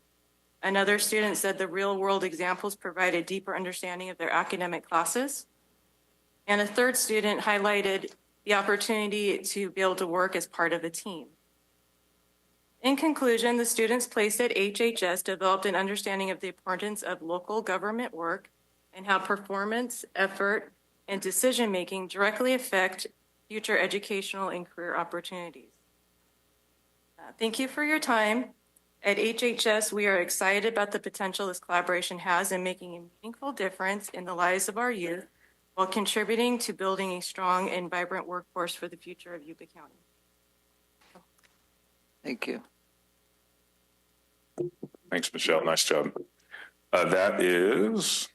Another student said the real-world examples provide a deeper understanding of their academic classes. And a third student highlighted the opportunity to be able to work as part of a team. In conclusion, the students placed at HHS developed an understanding of the importance of local government work and how performance, effort, and decision-making directly affect future educational and career opportunities. Thank you for your time. At HHS, we are excited about the potential this collaboration has in making a meaningful difference in the lives of our youth while contributing to building a strong and vibrant workforce for the future of Yuba County. Thank you. Thanks, Michelle. Nice job. That is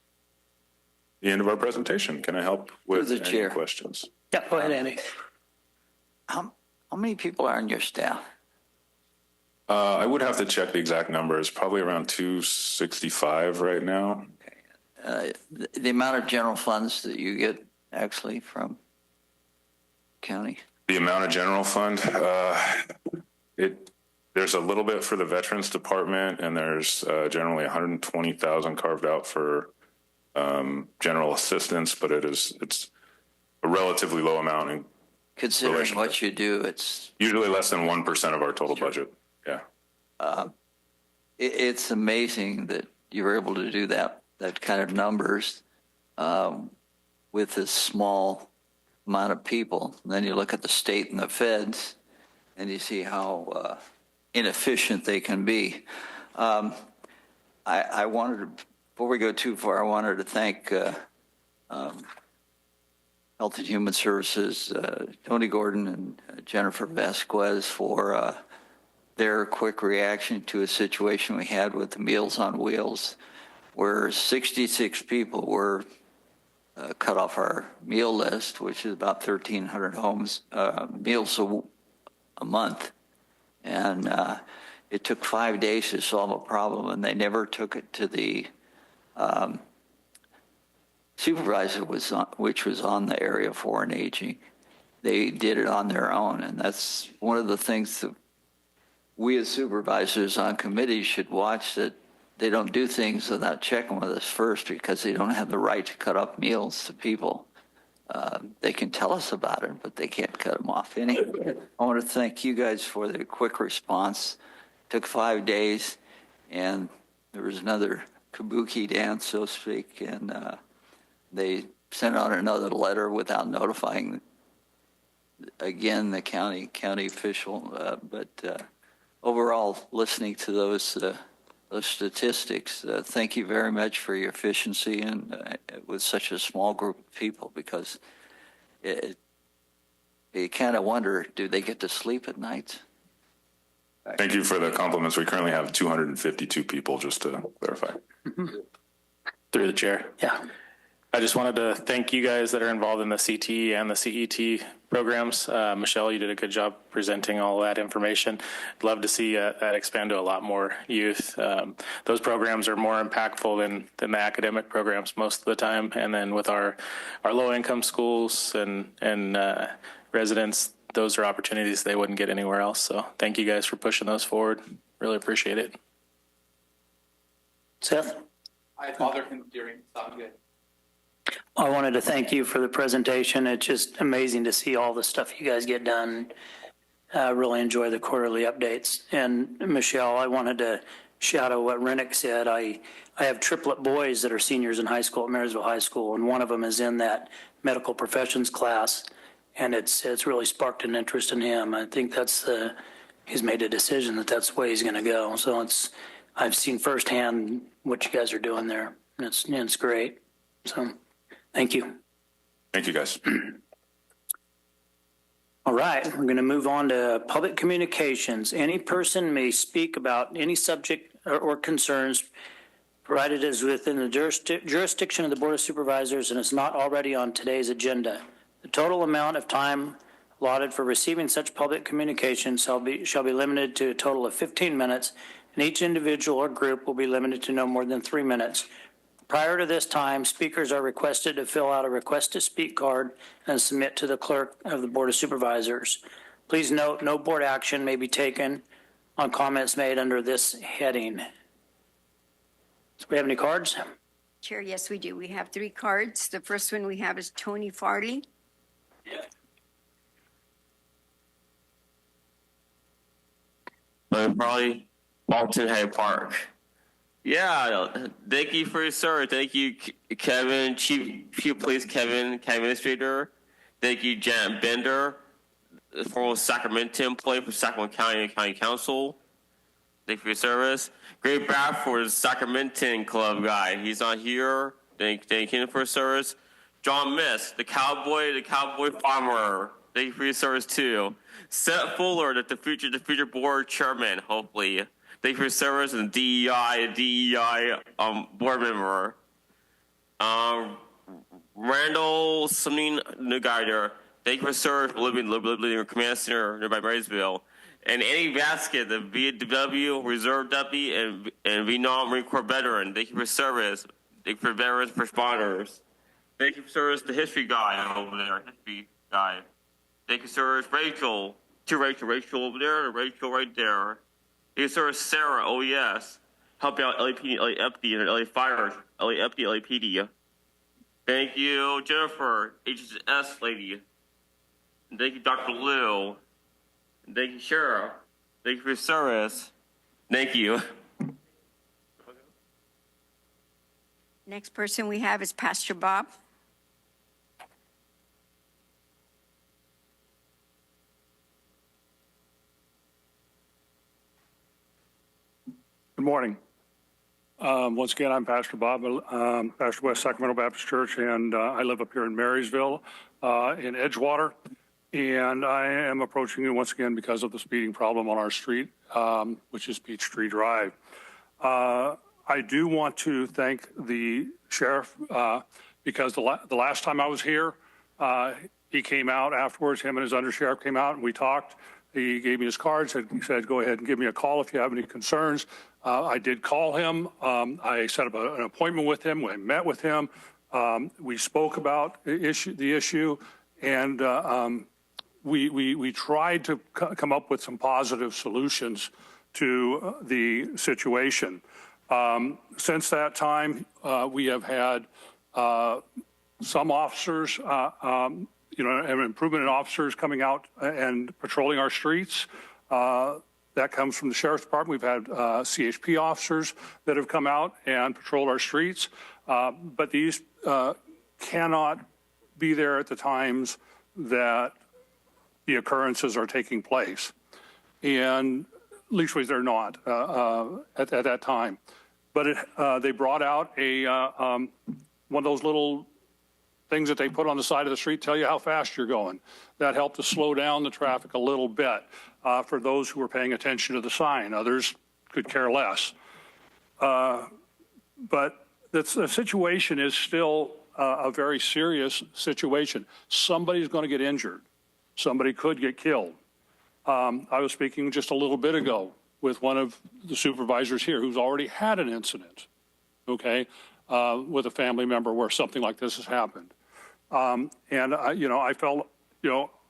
the end of our presentation. Can I help with any questions? Yeah, go ahead, Andy. How many people are on your staff? I would have to check the exact numbers. Probably around 265 right now. Okay. The amount of general funds that you get actually from county? The amount of general fund, there's a little bit for the Veterans Department, and there's generally 120,000 carved out for general assistance, but it's a relatively low amount. In considering what you do, it's usually less than 1% of our total budget. Yeah. It's amazing that you were able to do that kind of numbers with this small amount of people. And then you look at the state and the feds, and you see how inefficient they can be. I wanted to, before we go too far, I wanted to thank Health and Human Services, Tony Gordon and Jennifer Vasquez for their quick reaction to a situation we had with the Meals on Wheels, where 66 people were cut off our meal list, which is about 1,300 homes, meals a month. And it took 5 days to solve a problem, and they never took it to the supervisor, which was on the area of foreign aging. They did it on their own, and that's one of the things that we as supervisors on committees should watch, that they don't do things without checking with us first, because they don't have the right to cut off meals to people. They can tell us about it, but they can't cut them off. Anyway, I want to thank you guys for the quick response. It took 5 days, and there was another kabuki dance, so to speak, and they sent out another letter without notifying, again, the county official. But overall, listening to those statistics, thank you very much for your efficiency and with such a small group of people, because you kind of wonder, do they get to sleep at night? Thank you for the compliments. We currently have 252 people, just to clarify. Through the chair. Yeah. I just wanted to thank you guys that are involved in the CTE and the CET programs. Michelle, you did a good job presenting all that information. I'd love to see that expand to a lot more youth. Those programs are more impactful than the academic programs most of the time. And then with our low-income schools and residents, those are opportunities they wouldn't get anywhere else. So thank you guys for pushing those forward. Really appreciate it. Seth? I bothered him during. Sound good. I wanted to thank you for the presentation. It's just amazing to see all the stuff you guys get done. Really enjoy the quarterly updates. And Michelle, I wanted to shout out what Rennick said. I have triplet boys that are seniors in high school at Marysville High School, and one of them is in that medical professions class, and it's really sparked an interest in him. I think he's made a decision that that's the way he's going to go. So I've seen firsthand what you guys are doing there, and it's great. So thank you. Thank you, guys. All right, we're going to move on to public communications. Any person may speak about any subject or concerns provided is within the jurisdiction of the Board of Supervisors and is not already on today's agenda. The total amount of time allotted for receiving such public communication shall be limited to a total of 15 minutes, and each individual or group will be limited to no more than 3 minutes. Prior to this time, speakers are requested to fill out a request to speak card and submit to the clerk of the Board of Supervisors. Please note, no board action may be taken on comments made under this heading. Do we have any cards? Chair, yes, we do. We have 3 cards. The first one we have is Tony Farley. Probably Walton Hay Park. Yeah, thank you for your service. Thank you, Kevin, Chief Police Kevin, County Administrator. Thank you, Janet Bender, former Sacramento employee for Sacramento County and County Council. Thank you for your service. Great Bradford, Sacramento Club guy. He's not here. Thank you for your service. John Miss, the cowboy farmer. Thank you for your service too. Seth Fuller, the future board chairman, hopefully. Thank you for your service, and DEI board member. Randall Sumning Nugader, thank you for service, living in command center nearby Marysville. And Annie Vasquez, the VW Reserve Deputy and Vietnam Marine Corps veteran, thank you for service. Thank you for veterans responders. Thank you for service, the history guy over there, history guy. Thank you for service, Rachel. Rachel over there, and Rachel right there. Thank you, sir, Sarah, OES, helping out LAPD, LAFD, and LA Fire, LAFD, LAPD. Thank you, Jennifer, HSS lady. And thank you, Dr. Lou. And thank you, Sheriff. Thank you for your service. Thank you. Next person we have is Pastor Bob. Good morning. Once again, I'm Pastor Bob, Pastor West Sacramento Baptist Church, and I live up here in Marysville, in Edgewater, and I am approaching you once again because of the speeding problem on our street, which is Peachtree Drive. I do want to thank the sheriff because the last time I was here, he came out afterwards, him and his undersheriff came out and we talked. He gave me his card, said, go ahead and give me a call if you have any concerns. I did call him. I set up an appointment with him. I met with him. We spoke about the issue, and we tried to come up with some positive solutions to the situation. Since that time, we have had some officers, an improvement in officers coming out and patrolling our streets. That comes from the Sheriff's Department. We've had CHP officers that have come out and patrolled our streets, but these cannot be there at the times that the occurrences are taking place. And leastways they're not at that time. But they brought out one of those little things that they put on the side of the street, tell you how fast you're going. That helped to slow down the traffic a little bit for those who were paying attention to the sign. Others could care less. But the situation is still a very serious situation. Somebody's going to get injured. Somebody could get killed. I was speaking just a little bit ago with one of the supervisors here who's already had an incident, okay, with a family member where something like this has happened. And I felt,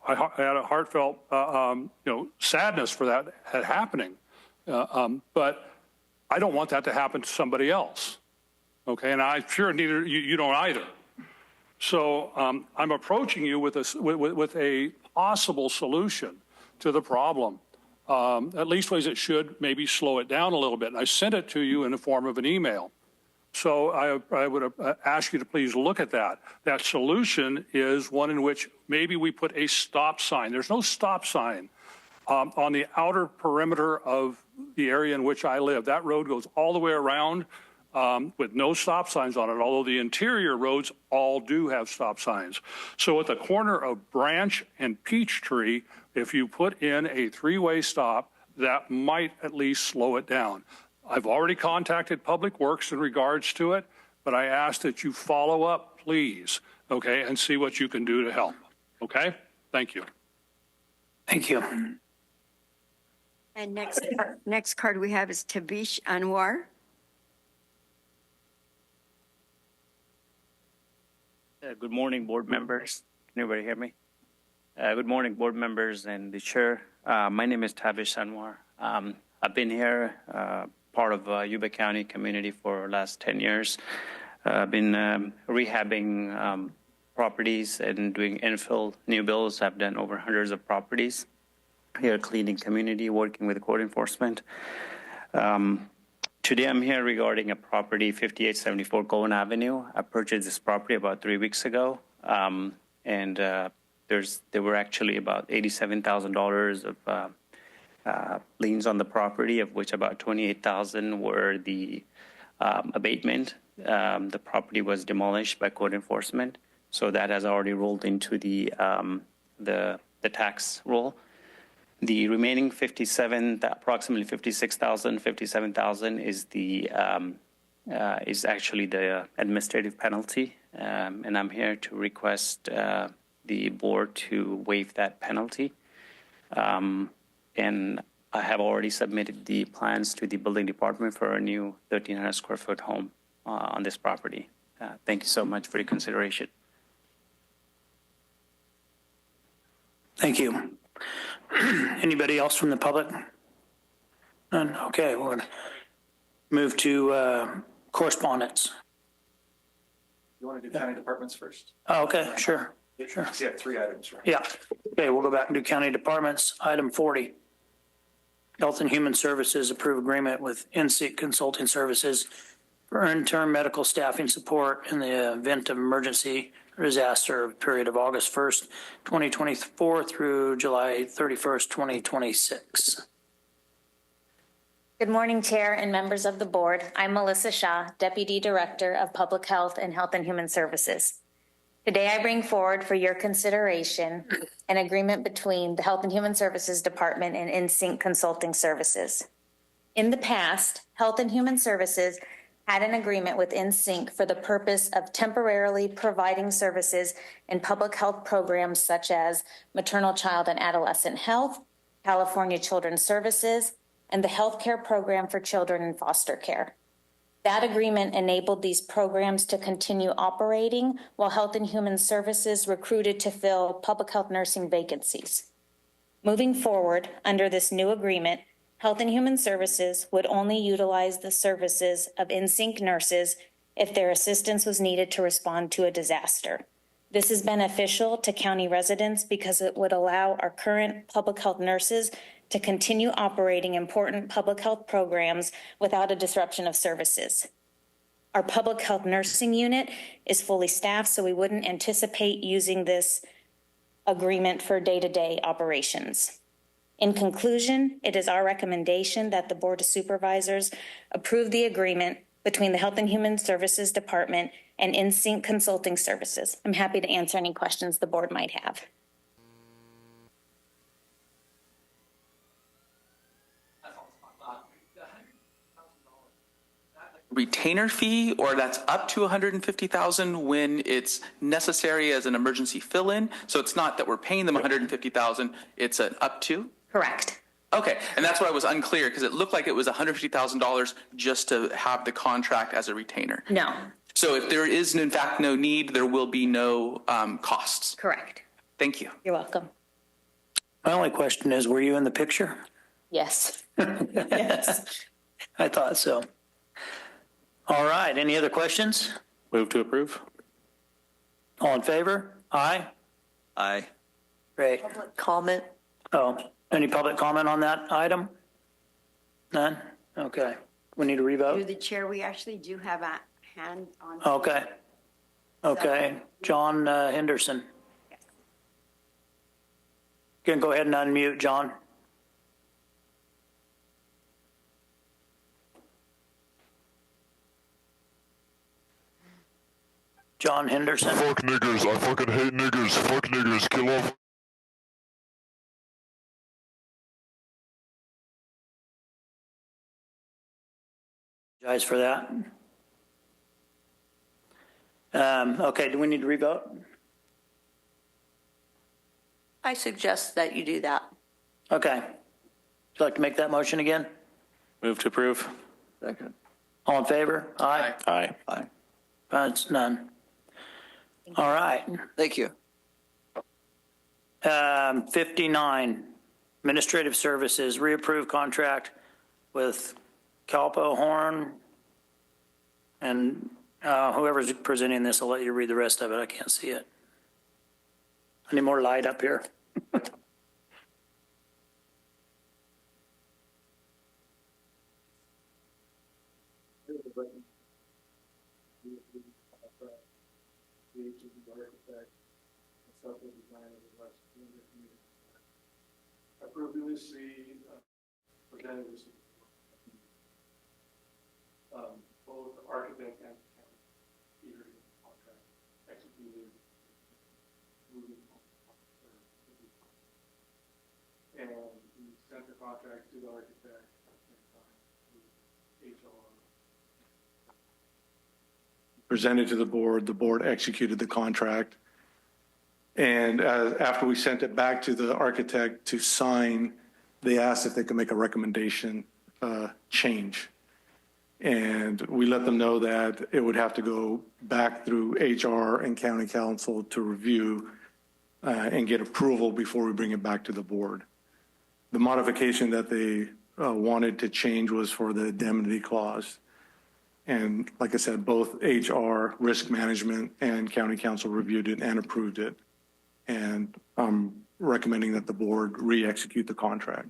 I had a heartfelt, sadness for that happening. But I don't want that to happen to somebody else. Okay. And I'm sure neither you don't either. So I'm approaching you with a possible solution to the problem. At least ways it should maybe slow it down a little bit. And I sent it to you in the form of an email. So I would ask you to please look at that. That solution is one in which maybe we put a stop sign. There's no stop sign on the outer perimeter of the area in which I live. That road goes all the way around with no stop signs on it, although the interior roads all do have stop signs. So at the corner of Branch and Peachtree, if you put in a three-way stop, that might at least slow it down. I've already contacted Public Works in regards to it, but I ask that you follow up, please, okay, and see what you can do to help, okay? Thank you. Thank you. And next card we have is Tabish Anwar. Good morning, board members. Can everybody hear me? Good morning, board members and the chair. My name is Tabish Anwar. I've been here, part of Yuba County community for the last 10 years. I've been rehabbing properties and doing infill new builds. I've done over hundreds of properties here, cleaning community, working with code enforcement. Today I'm here regarding a property, 5874 Golden Avenue. I purchased this property about 3 weeks ago, and there were actually about $87,000 of liens on the property, of which about $28,000 were the abatement. The property was demolished by code enforcement, so that has already rolled into the tax roll. The remaining 57, approximately 56,000, 57,000 is actually the administrative penalty, and I'm here to request the board to waive that penalty. And I have already submitted the plans to the building department for a new 1,300 square foot home on this property. Thank you so much for your consideration. Thank you. Anybody else from the public? None? Okay, we're going to move to correspondence. You want to do county departments first? Oh, okay, sure. Sure. You have 3 items, right? Yeah. Okay, we'll go back and do county departments. Item 40. Health and Human Services approve agreement with NSYNC Consulting Services for earned-term medical staffing support in the event of emergency or disaster period of August 1st, 2024 through July 31st, 2026. Good morning, Chair and members of the board. I'm Melissa Shaw, Deputy Director of Public Health and Health and Human Services. Today, I bring forward for your consideration an agreement between the Health and Human Services Department and NSYNC Consulting Services. In the past, Health and Human Services had an agreement with NSYNC for the purpose of temporarily providing services in public health programs such as maternal, child, and adolescent health, California Children's Services, and the Healthcare Program for Children in Foster Care. That agreement enabled these programs to continue operating while Health and Human Services recruited to fill public health nursing vacancies. Moving forward, under this new agreement, Health and Human Services would only utilize the services of NSYNC nurses if their assistance was needed to respond to a disaster. This is beneficial to county residents because it would allow our current public health nurses to continue operating important public health programs without a disruption of services. Our public health nursing unit is fully staffed, so we wouldn't anticipate using this agreement for day-to-day operations. In conclusion, it is our recommendation that the Board of Supervisors approve the agreement between the Health and Human Services Department and NSYNC Consulting Services. I'm happy to answer any questions the board might have. Retainer fee, or that's up to $150,000 when it's necessary as an emergency fill-in. So it's not that we're paying them $150,000; it's an up to. Correct. Okay, and that's why I was unclear because it looked like it was $150,000 just to have the contract as a retainer. No. So if there is in fact no need, there will be no costs. Correct. Thank you. You're welcome. My only question is, were you in the picture? Yes. Yes. I thought so. All right. Any other questions? Move to approve. All in favor? Aye. Aye. Great. Public comment. Oh, Any public comment on that item? None? Okay. We need to Through revote? the chair, we actually do have a hand on. Okay. Okay. John Henderson. You can go ahead and unmute, John. John Henderson. Fuck niggers. I fucking hate niggers. Fuck niggers. Kill off. Apologize for that. Okay, do we need to revote? I suggest that you do that. Okay. Would you like to make that motion again? Move to approve. Second. All in favor? Aye. Aye. Aye. That's none. All right. Thank you. 59, Administrative Services, reapprove contract with Calpo Horn. And whoever's presenting this, I'll let you read the rest of it. I can't see it. I need more light up here. Both architect and contract executed moving and we sent the contract to the architect at the same time with HR. Presented to the board executed the contract. And after we sent it back to the architect to sign, they asked if they could make a recommendation change. And we let them know that it would have to go back through HR and county council to review and get approval before we bring it back to the board. The modification that they wanted to change was for the indemnity clause. And like I said, both HR, risk management, and county council reviewed it and approved it. And I'm recommending that the board re-execute the contract.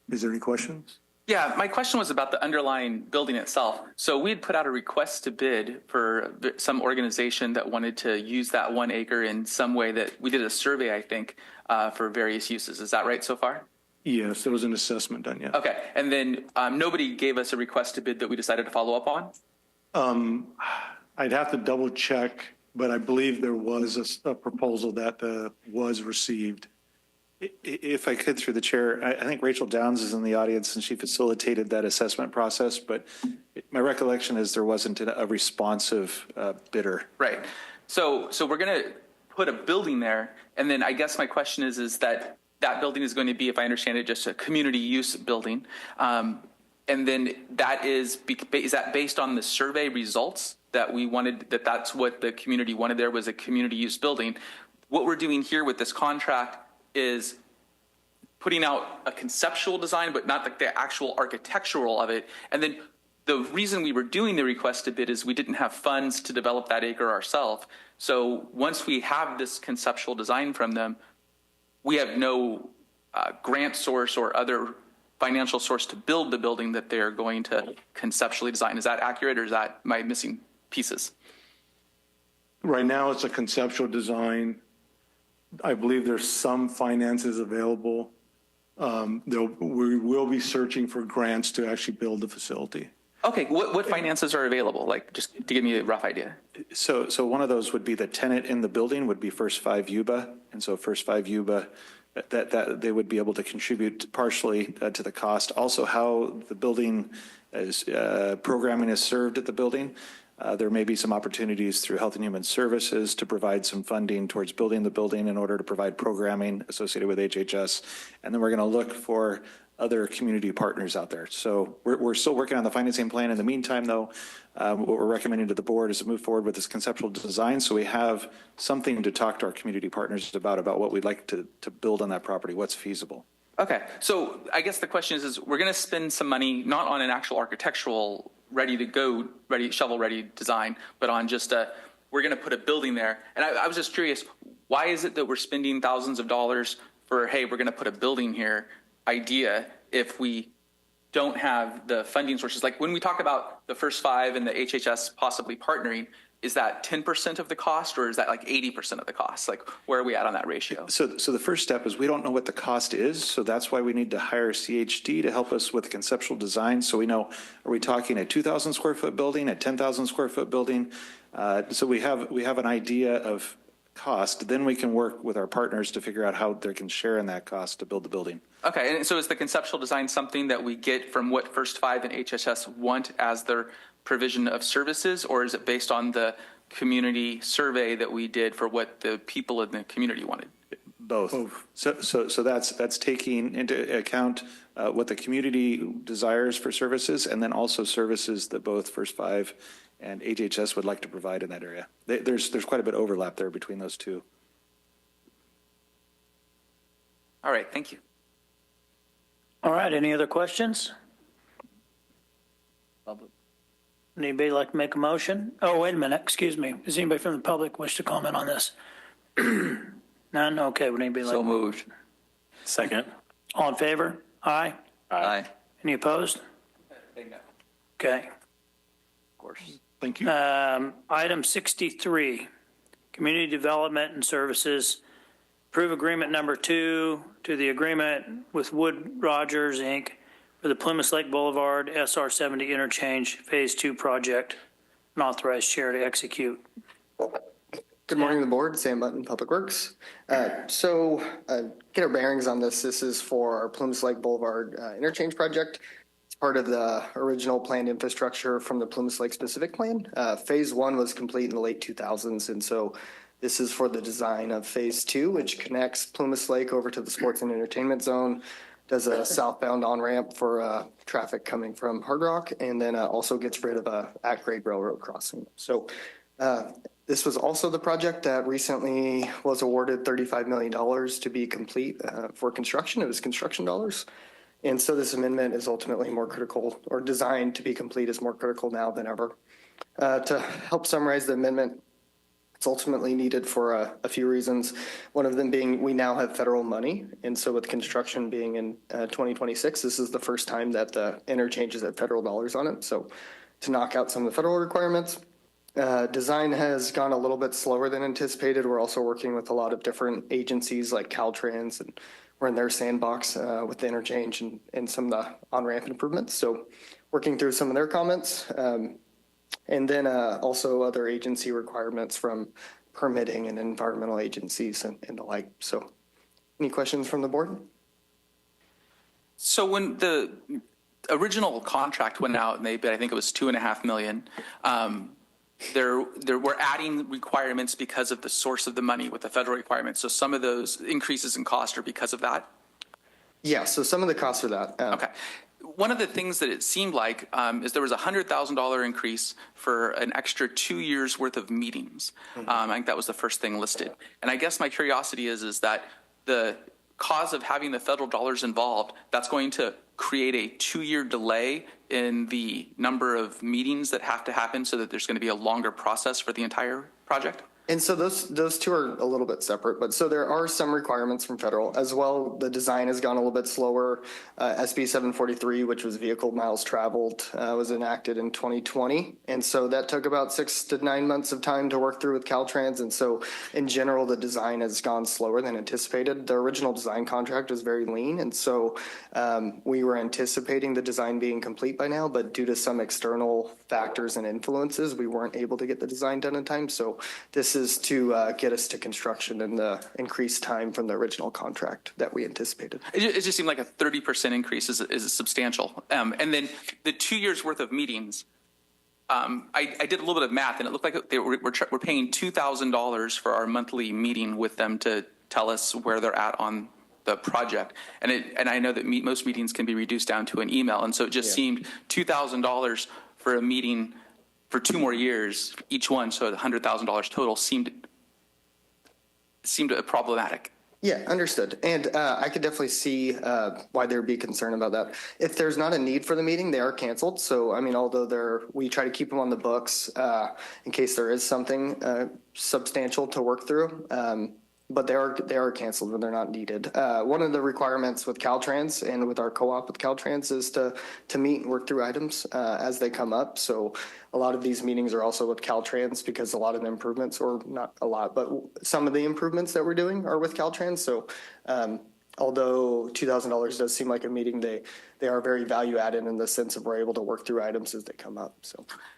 Is there any questions? Yeah, my question was about the underlying building itself. So we had put out a request to bid for some organization that wanted to use that 1 acre in some way that we did a survey, I think, for various uses. Is that right so far? Yes, there was an assessment done, yes. Okay, and then nobody gave us a request to bid that we decided to follow up on? I'd have to double check, but I believe there was a proposal that was received. If I could, through the chair, I think Rachel Downs is in the audience and she facilitated that assessment process, but my recollection is there wasn't a responsive bidder. Right. So we're going to put a building there, and then I guess my question is that building is going to be, if I understand it, just a community use building. And then that is that based on the survey results that we wanted, that's what the community wanted there was a community use building. What we're doing here with this contract is putting out a conceptual design, but not like the actual architectural of it. And then the reason we were doing the request to bid is we didn't have funds to develop that acre ourselves. So once we have this conceptual design from them, we have no grant source or other financial source to build the building that they're going to conceptually design. Is that accurate, or is that my missing pieces? Right now, it's a conceptual design. I believe there's some finances available. We will be searching for grants to actually build the facility. Okay, what finances are available? Like, just to give me a rough idea. So one of those would be the tenant in the building would be First 5 Yuba. And so First 5 Yuba, that they would be able to contribute partially to the cost. Also, how the building is, programming is served at the building. There may be some opportunities through Health and Human Services to provide some funding towards building the building in order to provide programming associated with HHS. And then we're going to look for other community partners out there. So we're still working on the financing plan. In the meantime, though, what we're recommending to the board is to move forward with this conceptual design so we have something to talk to our community partners about what we'd like to build on that property, what's feasible. Okay, so I guess the question is we're going to spend some money not on an actual architectural shovel-ready design, but on just we're going to put a building there. And I was just curious, why is it that we're spending thousands of dollars for, hey, we're going to put a building here idea if we don't have the funding sources? Like when we talk about the first 5 and the HHS possibly partnering, is that 10% of the cost or is that like 80% of the cost? Like where are we at on that ratio? So the first step is we don't know what the cost is. So that's why we need to hire CHD to help us with conceptual design. So we know, are we talking a 2,000 square foot building, a 10,000 square foot building? So we have an idea of cost. Then we can work with our partners to figure out how they can share in that cost to build the building. Okay, and so is the conceptual design something that we get from what First 5 and HHS want as their provision of services, or is it based on the community survey that we did for what the people in the community wanted? Both. So that's taking into account what the community desires for services, and then also services that both First 5 and HHS would like to provide in that area. There's quite a bit of overlap there between those two. All right, thank you. All right, any other questions? Anybody like to make a motion? Oh, wait a minute, excuse me. Does anybody from the public wish to comment on this? None? Okay, would anybody like? So moved. Second. All in favor? Aye. Aye. Any opposed? Okay. Of course. Thank you. Item 63, Community Development and Services. Approve Agreement Number 2 to the agreement with Wood Rogers, Inc. for the Plumas Lake Boulevard SR 70 Interchange Phase 2 project, and authorize chair to execute. Good morning to the board, Sam Button, Public Works. Get our bearings on this. This is for our Plumas Lake Boulevard interchange project. It's part of the original planned infrastructure from the Plumas Lake specific plan. Phase 1 was complete in the late 2000s, and so this is for the design of Phase 2, which connects Plumas Lake over to the sports and entertainment zone, does a southbound on-ramp for traffic coming from Hard Rock, and then also gets rid of a at-grade railroad crossing. So this was also the project that recently was awarded $35 million to be complete for construction. It was construction dollars. And so this amendment is ultimately more critical, or designed to be complete is more critical now than ever. To help summarize the amendment, it's ultimately needed for a few reasons. One of them being we now have federal money. And so with construction being in 2026, this is the first time that the interchange is at federal dollars on it. So to knock out some of the federal requirements. Design has gone a little bit slower than anticipated. We're also working with a lot of different agencies like Caltrans, and we're in their sandbox with the interchange and some of the on-ramp improvements. So working through some of their comments. And then also other agency requirements from permitting and environmental agencies and the like. So any questions from the board? So when the original contract went out and they bid, I think it was $2.5 million, we're adding requirements because of the source of the money with the federal requirements. So some of those increases in cost are because of that? Yeah, so some of the costs are that. Okay. One of the things that it seemed like is there was a $100,000 increase for an extra 2 years worth of meetings. I think that was the first thing listed. And I guess my curiosity is that the cause of having the federal dollars involved, that's going to create a 2-year delay in the number of meetings that have to happen so that there's going to be a longer process for the entire project? And so those two are a little bit separate, but so there are some requirements from federal as well. The design has gone a little bit slower. SB 743, which was vehicle miles traveled, was enacted in 2020. And so that took about 6 to 9 months of time to work through with Caltrans. And so in general, the design has gone slower than anticipated. The original design contract was very lean. And so we were anticipating the design being complete by now, but due to some external factors and influences, we weren't able to get the design done in time. So this is to get us to construction in the increased time from the original contract that we anticipated. It just seemed like a 30% increase is substantial. And then the 2 years worth of meetings, I did a little bit of math and it looked like we're paying $2,000 for our monthly meeting with them to tell us where they're at on the project. And I know that most meetings can be reduced down to an email. And so it just seemed $2,000 for a meeting for 2 more years, each one, so $100,000 total seemed problematic. Yeah, understood. And I could definitely see why there'd be concern about that. If there's not a need for the meeting, they are canceled. So, I mean, although we try to keep them on the books in case there is something substantial to work through. but they are canceled when they're not needed. One of the requirements with Caltrans and with our co-op with Caltrans is to meet and work through items as they come up. So a lot of these meetings are also with Caltrans because a lot of the improvements, or not a lot, but some of the improvements that we're doing are with Caltrans. So although $2,000 does seem like a meeting, they are very value added in the sense of we're able to work through items as they come up.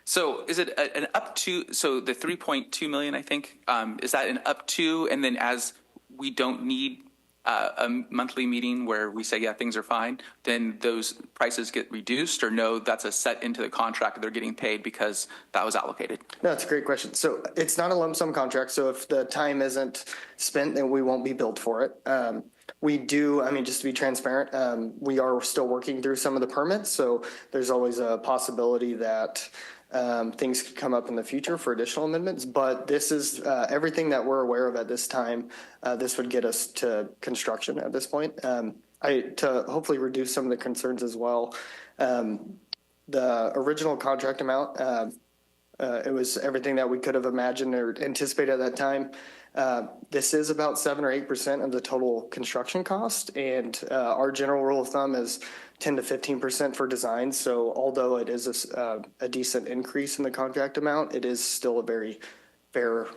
So is it an up to, so the 3.2 million, I think, is that an up to, and then as we don't need a monthly meeting where we say, yeah, things are fine, then those prices get reduced, or no, that's a set into the contract, they're getting paid because that was allocated? No, that's a great question. So it's not a lump sum contract. So if the time isn't spent, then we won't be billed for it. We do, I mean, just to be transparent, we are still working through some of the permits. So there's always a possibility that things could come up in the future for additional amendments. But this is everything that we're aware of at this time. This would get us to construction at this point. To hopefully reduce some of the concerns as well. The original contract amount, it was everything that we could have imagined or anticipated at that time. This is about 7 or 8% of the total construction cost, and our general rule of thumb is 10 to 15% for design. So although it is a decent increase in the contract amount, it is still a very fair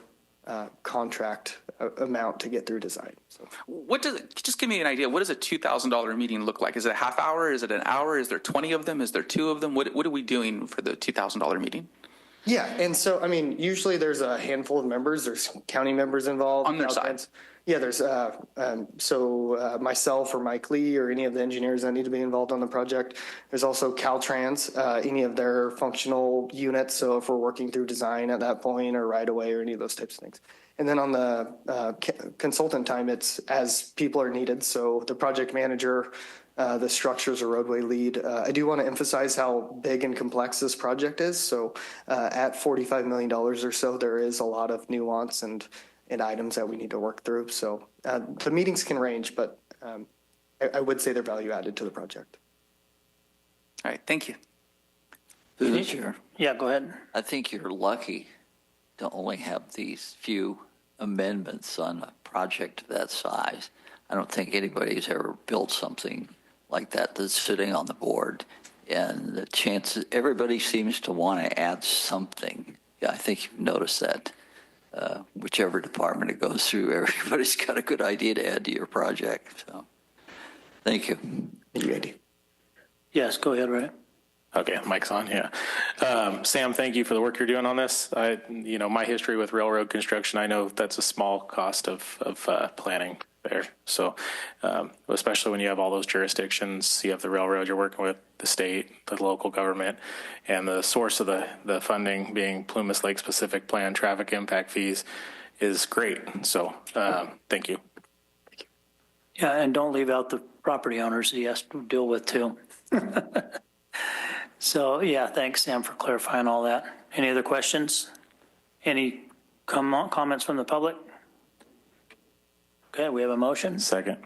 contract amount to get through design. So. What does it, just give me an idea, what does a $2,000 meeting look like? Is it a half hour? Is it an hour? Is there 20 of them? Is there 2 of them? What are we doing for the $2,000 meeting? Yeah, and so, I mean, usually there's a handful of members. There's county members involved. On their side. Yeah, there's myself or Mike Lee or any of the engineers that need to be involved on the project. There's also Caltrans, any of their functional units. So if we're working through design at that point or right away or any of those types of things. And then on the consultant time, it's as people are needed. So the project manager, the structures or roadway lead. I do want to emphasize how big and complex this project is. So at $45 million or so, there is a lot of nuance and items that we need to work through. So the meetings can range, but I would say they're value added to the project. All right, thank you. Through the chair. Yeah, go ahead. I think you're lucky to only have these few amendments on a project of that size. I don't think anybody's ever built something like that that's sitting on the board. And the chances, everybody seems to want to add something. Yeah, I think you've noticed that. Whichever department it goes through, everybody's got a good idea to add to your project. So, thank you. Thank you, Andy. Yes, go ahead, Ray. Okay, mic's on, yeah. Sam, thank you for the work you're doing on this. My history with railroad construction, I know that's a small cost of planning there. So, especially when you have all those jurisdictions, you have the railroad you're working with, the state, the local government, and the source of the funding being Plumas Lake Specific Plan traffic impact fees is great. So, thank you. Yeah, and don't leave out the property owners he has to deal with too. So, yeah, thanks, Sam, for clarifying all that. Any other questions? Any comments from the public? Okay, we have a motion. Second.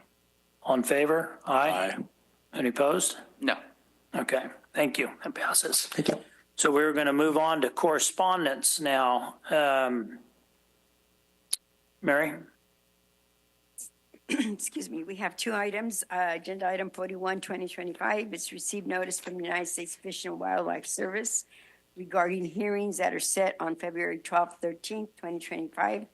On favor? Aye. Aye. Any opposed? No. Okay, thank you. That passes. Thank you. So we're going to move on to correspondence now. Mary? Excuse me, we have 2 items. Agenda item 41, 2025, it's received notice from the United States Fish and Wildlife Service regarding hearings that are set on February 12th, 13th, 2025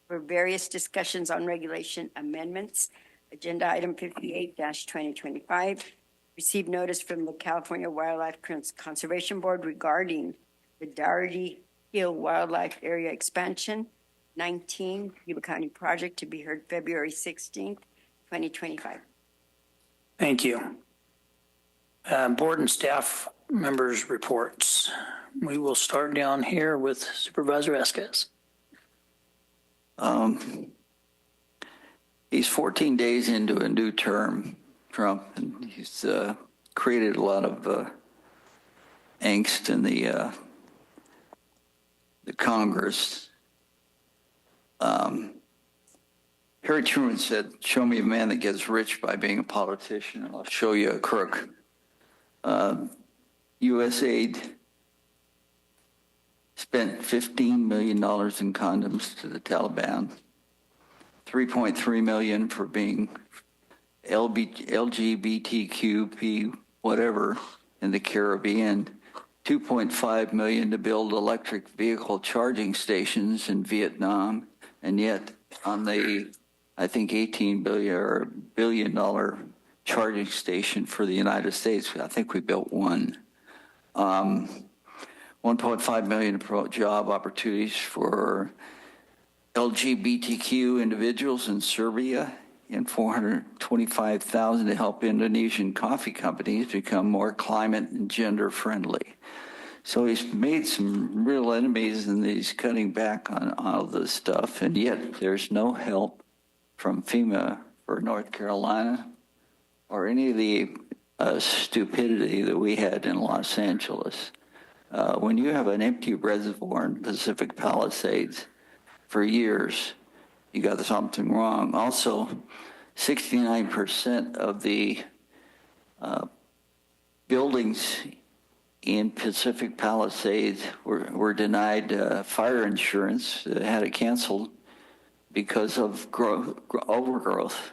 for various discussions on regulation amendments. Agenda item 58-2025, received notice from the California Wildlife Conservation Board regarding the Doherty Hill Wildlife Area Expansion 19 Yuba County project to be heard February 16th, 2025. Thank you. Board and staff members' reports. We will start down here with Supervisor Vasquez. He's 14 days into a new term, Trump, and he's created a lot of angst in the Congress. Harry Truman said, "Show me a man that gets rich by being a politician, and I'll show you a crook." USAID spent $15 million in condoms to the Taliban, $3.3 million for being LGBTQP whatever in the Caribbean, $2.5 million to build electric vehicle charging stations in Vietnam, and yet on the, I think, $18 billion charging station for the United States, I think we built one. 1.5 million job opportunities for LGBTQ individuals in Serbia, and 425,000 to help Indonesian coffee companies become more climate and gender friendly. So he's made some real enemies, and he's cutting back on all of this stuff, and yet there's no help from FEMA for North Carolina or any of the stupidity that we had in Los Angeles. When you have an empty reservoir in Pacific Palisades for years, you got something wrong. Also, 69% of the buildings in Pacific Palisades were denied fire insurance, had it canceled because of overgrowth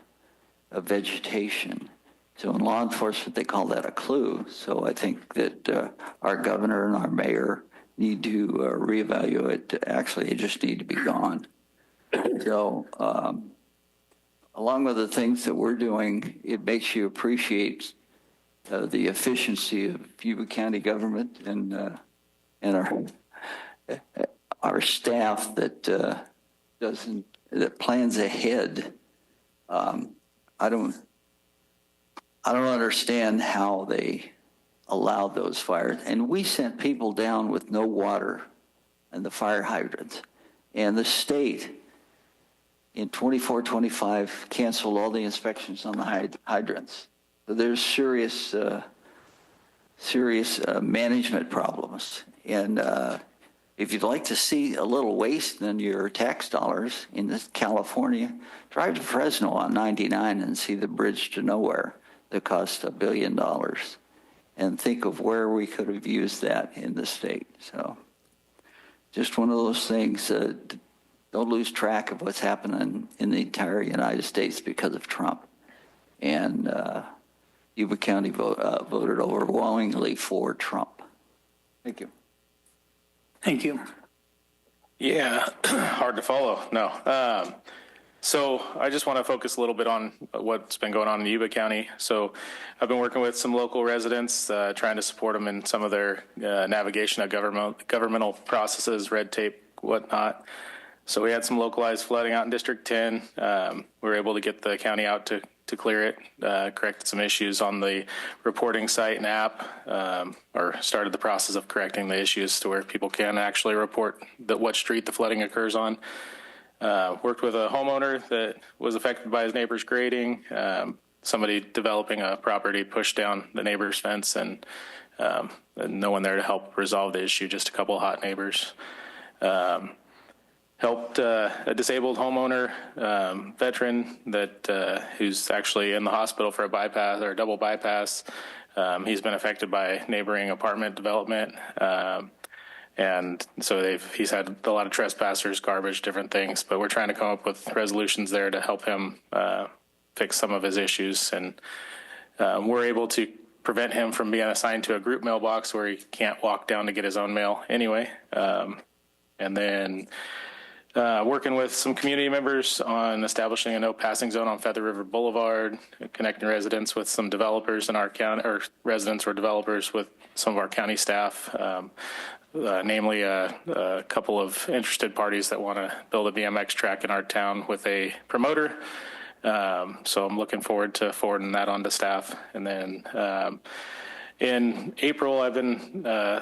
of vegetation. So in law enforcement, they call that a clue. So I think that our governor and our mayor need to reevaluate. Actually, they just need to be gone. So along with the things that we're doing, it makes you appreciate the efficiency of Yuba County government and our staff that plans ahead. I don't understand how they allowed those fires. And we sent people down with no water and the fire hydrants. And the state in 24-25 canceled all the inspections on the hydrants. So there's serious management problems. And if you'd like to see a little waste in your tax dollars in California, drive to Fresno on 99 and see the bridge to nowhere that cost $1 billion, and think of where we could have used that in the state. So just one of those things. Don't lose track of what's happening in the entire United States because of Trump. And Yuba County voted overwhelmingly for Trump. Thank you. Thank you. Yeah, hard to follow. No. So I just want to focus a little bit on what's been going on in Yuba County. So I've been working with some local residents, trying to support them in some of their navigation of governmental processes, red tape, whatnot. So we had some localized flooding out in District 10. We were able to get the county out to clear it, corrected some issues on the reporting site and app, or started the process of correcting the issues to where people can actually report what street the flooding occurs on. Worked with a homeowner that was affected by his neighbor's grading, somebody developing a property pushed down the neighbor's fence, and no one there to help resolve the issue, just a couple of hot neighbors. Helped a disabled homeowner, veteran that who's actually in the hospital for a bypass or a double bypass. He's been affected by neighboring apartment development. And so he's had a lot of trespassers, garbage, different things, but we're trying to come up with resolutions there to help him fix some of his issues. And we're able to prevent him from being assigned to a group mailbox where he can't walk down to get his own mail anyway. And then working with some community members on establishing a no passing zone on Feather River Boulevard, connecting residents with some developers in our county, or residents or developers with some of our county staff. Namely a couple of interested parties that want to build a BMX track in our town with a promoter. So I'm looking forward to forwarding that on to staff. And then in April, I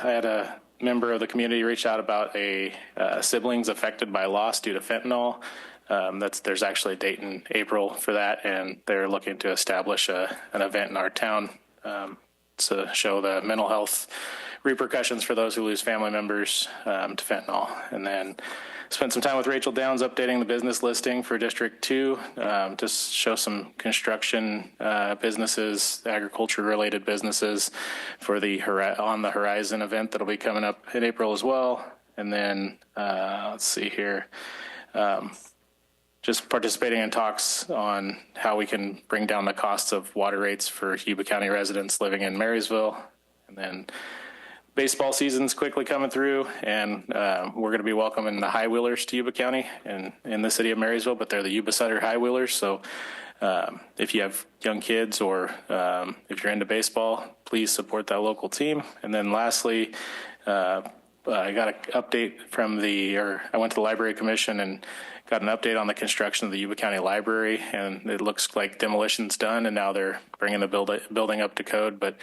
had a member of the community reach out about siblings affected by loss due to fentanyl. There's actually a date in April for that, and they're looking to establish an event in our town to show the mental health repercussions for those who lose family members to fentanyl. And then spent some time with Rachel Downs updating the business listing for District 2 to show some construction businesses, agriculture-related businesses for the On the Horizon event that'll be coming up in April as well. And then let's see here. just participating in talks on how we can bring down the costs of water rates for Yuba County residents living in Marysville. And then baseball season's quickly coming through, and we're going to be welcoming the High Wheelers to Yuba County and in the city of Marysville, but they're the Yuba-Sutter High Wheelers. So if you have young kids or if you're into baseball, please support that local team. And then lastly, I got an update from I went to the Library Commission and got an update on the construction of the Yuba County Library, and it looks like demolition's done, and now they're bringing the building up to code. But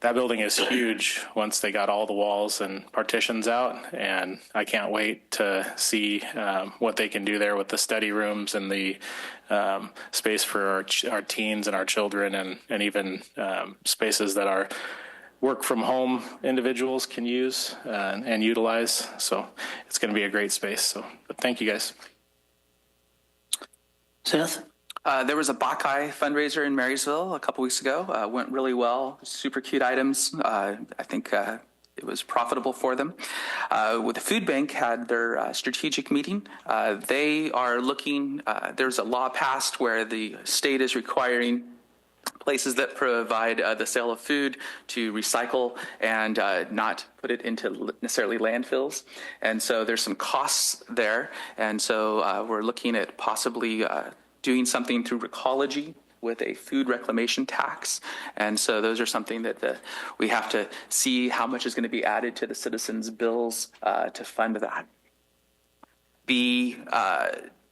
that building is huge once they got all the walls and partitions out, and I can't wait to see what they can do there with the study rooms and the space for our teens and our children, and even spaces that our work from home individuals can use and utilize. So it's going to be a great space. So but thank you guys. Seth? There was a Bacchae fundraiser in Marysville a couple weeks ago. Went really well. Super cute items. I think it was profitable for them. With the food bank had their strategic meeting. They are looking. There's a law passed where the state is requiring places that provide the sale of food to recycle and not put it into necessarily landfills. And so there's some costs there. And so we're looking at possibly doing something through Recology with a food reclamation tax. And so those are something that we have to see how much is going to be added to the citizens' bills to fund that. The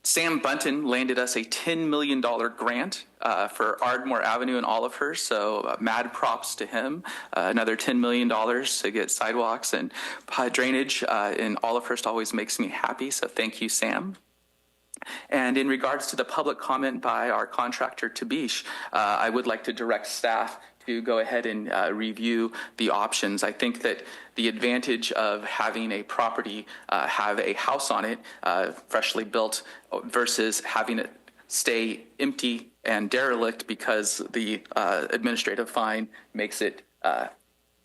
Sam Bunton landed us a $10 million grant for Ardmore Avenue and Olivehurst, so mad props to him. Another $10 million to get sidewalks and drainage in Olivehurst always makes me happy, so thank you, Sam. And in regards to the public comment by our contractor, Tabish, I would like to direct staff to go ahead and review the options. I think that the advantage of having a property have a house on it, freshly built, versus having it stay empty and derelict because the administrative fine makes it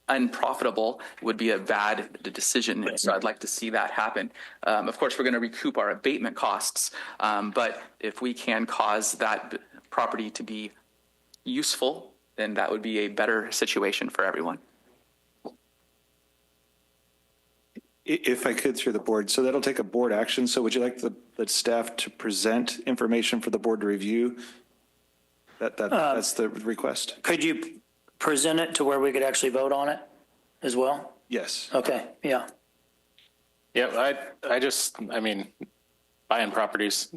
unprofitable would be a bad decision. So I'd like to see that happen. Of course, we're going to recoup our abatement costs, but if we can cause that property to be useful, then that would be a better situation for everyone. If I could, through the board, so that'll take a board action. So would you like the staff to present information for the board to review? That's the request. Could you present it to where we could actually vote on it as well? Yes. Okay, yeah. Yeah, I mean, buying properties,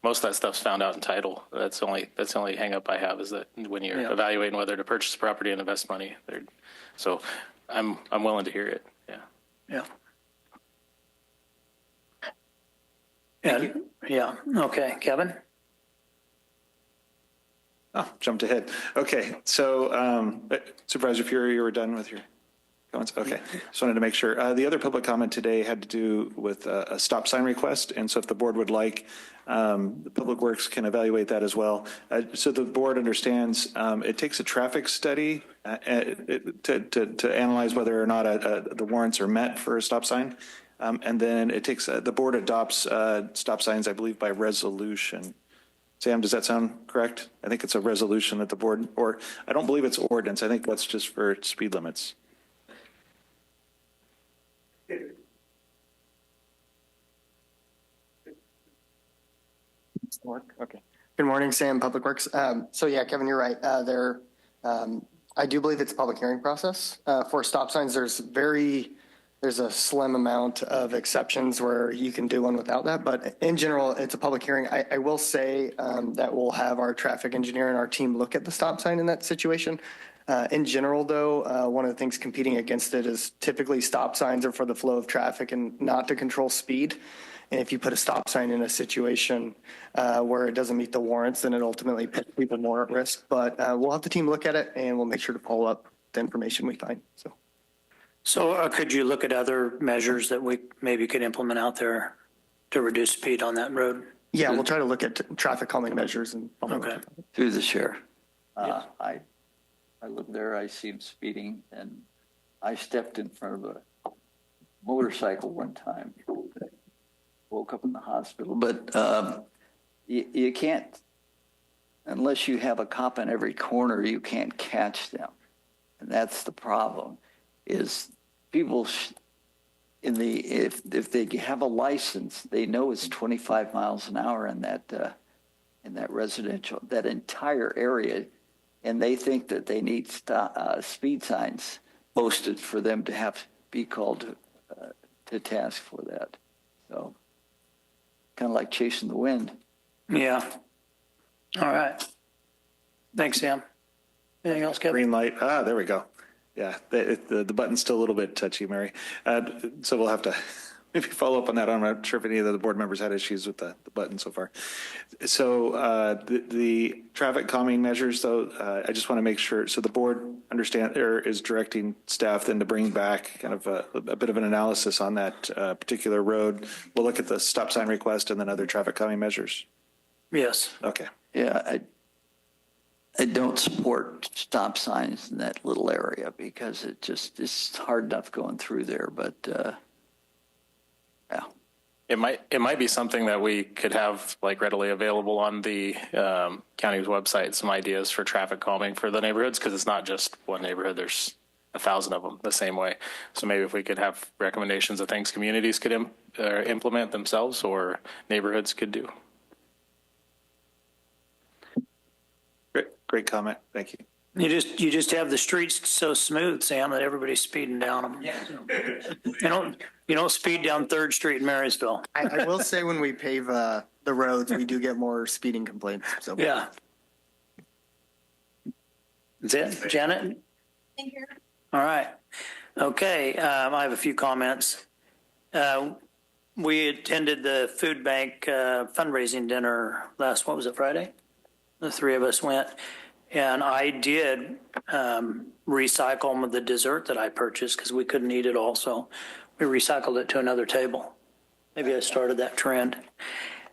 most of that stuff's found out in title. That's the only hang up I have is that when you're evaluating whether to purchase property and invest money. So I'm willing to hear it. Yeah. Yeah. Okay, Kevin? Oh, jumped ahead. Okay, so Supervisor Fuhrer, you were done with your comments? Okay, just wanted to make sure. The other public comment today had to do with a stop sign request, and so if the board would like, the Public Works can evaluate that as well. So the board understands it takes a traffic study to analyze whether or not the warrants are met for a stop sign, and then it takes the board adopts stop signs, I believe, by resolution. Sam, does that sound correct? I think it's a resolution that the board, or I don't believe it's ordinance. I think that's just for speed limits. Okay. Good morning, Sam, Public Works. So yeah, Kevin, you're right. I do believe it's a public hearing process. For stop signs, there's a slim amount of exceptions where you can do one without that, but in general, it's a public hearing. I will say that we'll have our traffic engineer and our team look at the stop sign in that situation. In general, though, one of the things competing against it is typically stop signs are for the flow of traffic and not to control speed. And if you put a stop sign in a situation where it doesn't meet the warrants, then it ultimately puts people more at risk. But we'll have the team look at it, and we'll make sure to follow up the information we find. So could you look at other measures that we maybe could implement out there to reduce speed on that road? Yeah, we'll try to look at traffic calming measures and. Okay. Through the sheriff. I live there. I see him speeding, and I stepped in front of a motorcycle one time. woke up in the hospital. But you can't, unless you have a cop in every corner, you can't catch them. And that's the problem, is people if they have a license, they know it's 25 miles an hour in that residential, that entire area, and they think that they need speed signs posted for them to be called to task for that. So kind of like chasing the wind. Yeah. All right. Thanks, Sam. Anything else, Kevin? Green light. There we go. Yeah, the button's still a little bit touchy, Mary. So we'll have to maybe follow up on that. I'm not sure if any of the board members had issues with the button so far. So the traffic calming measures, though, I just want to make sure. So the board is directing staff then to bring back kind of a bit of an analysis on that particular road. We'll look at the stop sign request and then other traffic calming measures. Yes. Okay. Yeah, I don't support stop signs in that little area because it's hard enough going through there, but yeah. It might be something that we could have like readily available on the county's website, some ideas for traffic calming for the neighborhoods, because it's not just one neighborhood. There's 1,000 of them the same way. So maybe if we could have recommendations of things communities could implement themselves or neighborhoods could do. Great comment. Thank you. You just have the streets so smooth, Sam, that everybody's speeding down them. Yeah. You don't speed down 3rd Street in Marysville. I will say when we pave the roads, we do get more speeding complaints. So yeah. Is it Janet? All right. Okay. I have a few comments. We attended the food bank fundraising dinner what was it, Friday? The 3 of us went, and I did recycle some of the dessert that I purchased because we couldn't eat it all, so we recycled it to another table. Maybe I started that trend.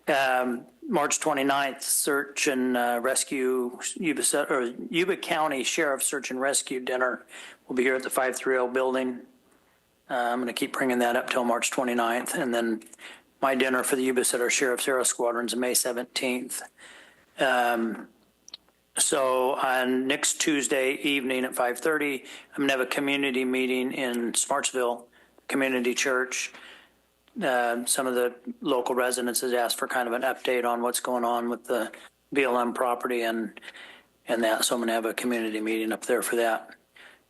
March 29th, search and rescue Yuba County Sheriff Search and Rescue Dinner will be here at the 530 building. I'm going to keep bringing that up till March 29th, and then my dinner for the Yuba-Sutter Sheriff's Aero Squadrons May 17th. So on next Tuesday evening at 5:30, I'm going to have a community meeting in Smartsville Community Church. Some of the local residents has asked for kind of an update on what's going on with the BLM property and that. So I'm going to have a community meeting up there for that.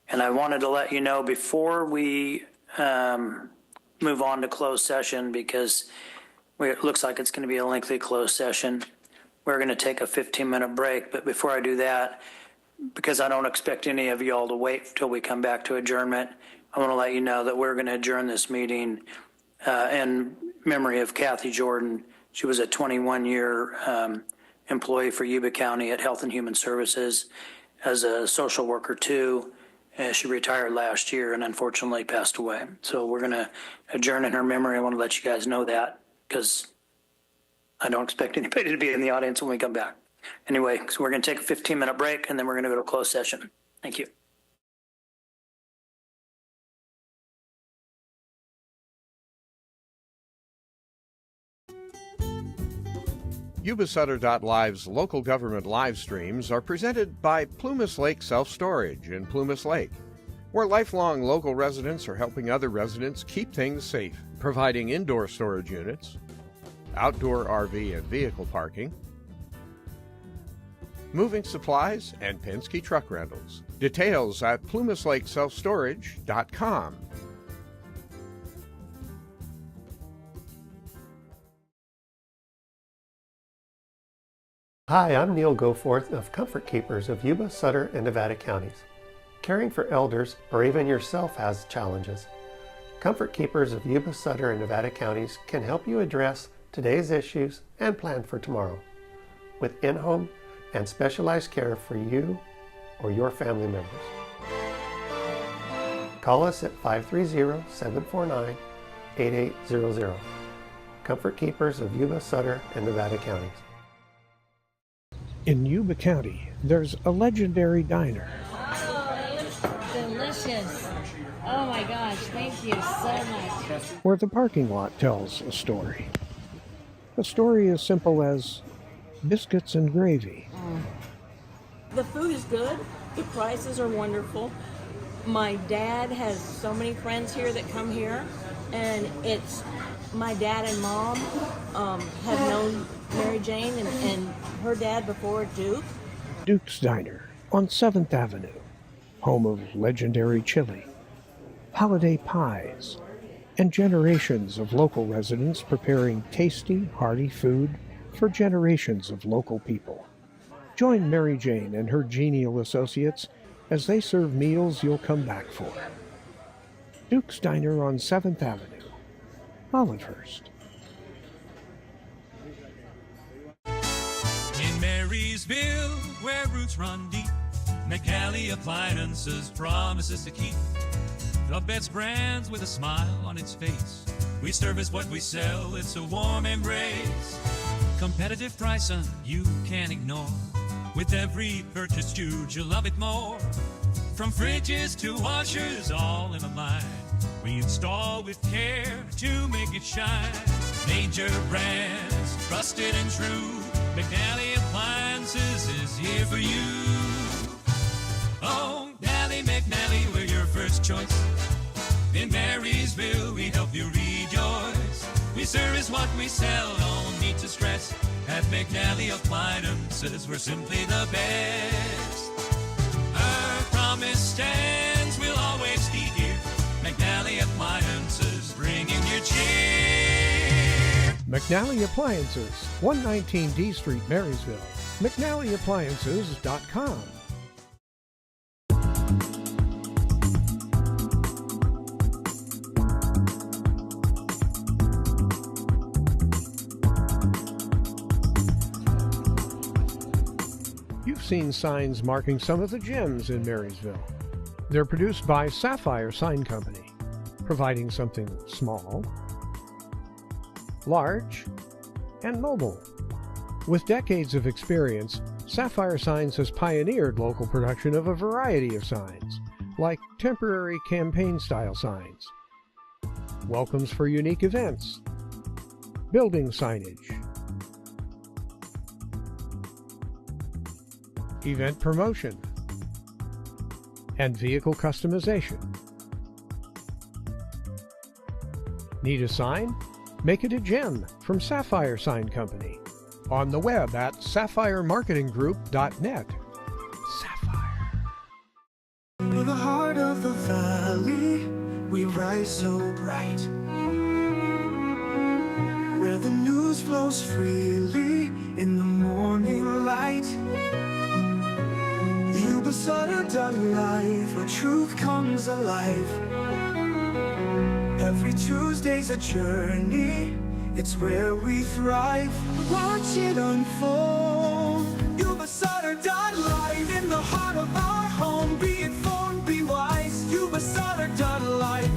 And I wanted to let you know before we move on to closed session, because it looks like it's going to be a lengthy closed session. We're going to take a 15-minute break, but before I do that, because I don't expect any of y'all to wait until we come back to adjournment, I want to let you know that we're going to adjourn this meeting in memory of Kathy Jordan. She was a 21-year employee for Yuba County at Health and Human Services as a social worker too. She retired last year and unfortunately passed away. So we're going to adjourn in her memory. I want to let you guys know that because I don't expect anybody to be in the audience when we come back. Anyway, so we're going to take a 15-minute break, and then we're going to go to closed session. Thank you. Yuba-Sutter.live's local government live streams are presented by Plumas Lake Self-Storage in Plumas Lake, where lifelong local residents are helping other residents keep things safe, providing indoor storage units, outdoor RV and vehicle parking, moving supplies, and Penske truck rentals. Details at plumaslakeselfstorage.com. Hi, I'm Neil Goforth of Comfort Keepers of Yuba, Sutter, and Nevada counties. Caring for elders or even yourself has challenges. Comfort Keepers of Yuba, Sutter, and Nevada counties can help you address today's issues and plan for tomorrow with in-home and specialized care for you or your family members. Call us at 530-749-8800. Comfort Keepers of Yuba, Sutter, and Nevada counties. In Yuba County, there's a legendary diner. Oh, it looks delicious. Oh my gosh, thank you so much. Where the parking lot tells a story. A story as simple as biscuits and gravy. The food is good. The prices are wonderful. My dad has so many friends here that come here, and it's my dad and mom have known Mary Jane and her dad before Duke. Duke's Diner on 7th Avenue, home of legendary chili, holiday pies, and generations of local residents preparing tasty, hearty food for generations of local people. Join Mary Jane and her genial associates as they serve meals you'll come back for. Duke's Diner on 7th Avenue, Olivehurst. In Marysville, where roots run deep, McNally Appliances promises to keep the best brands with a smile on its face. We service what we sell, it's a warm embrace. Competitive pricing you can't ignore. With every purchase, you'll love it more. From fridges to washers, all in a line. We install with care to make it shine. Major brands, trusted and true. McNally Appliances is here for you. Oh, McNally, we're your first choice. In Marysville, we help you rejoice. We service what we sell, don't need to stress. At McNally Appliances, we're simply the best. Our promise stands, we'll always be here. McNally Appliances, bringing you cheer. McNally Appliances, 119 D Street, Marysville. McNallyAppliances.com. You've seen signs marking some of the gems in Marysville. They're produced by Sapphire Sign Company, providing something small, large, and mobile. With decades of experience, Sapphire Signs has pioneered local production of a variety of signs, like temporary campaign-style signs, welcomes for unique events, building signage, event promotion, and vehicle customization. Need a sign? Make it a gem from Sapphire Sign Company. On the web at sapphiremarketinggroup.net. Sapphire. In the heart of the valley, we rise so bright. Where the news flows freely in the morning light. Yuba-Sutter.live, where truth comes alive. Every Tuesday's a journey, it's where we thrive. Watch it unfold. Yuba-Sutter.live, in the heart of our home. Be informed, be wise. Yuba-Sutter.live,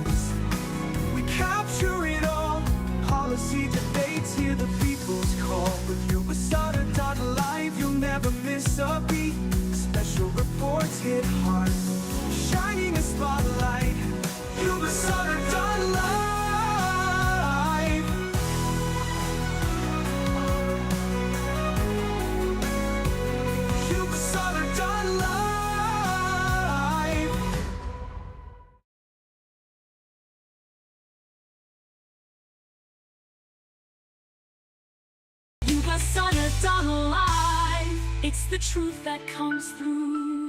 we capture it all. Policy debates, hear the people's call. With Yuba-Sutter.live, you'll never miss a beat. Special reports hit hard, shining a spotlight. Yuba-Sutter.live. Yuba-Sutter.live. Yuba-Sutter.live. It's the truth that comes through.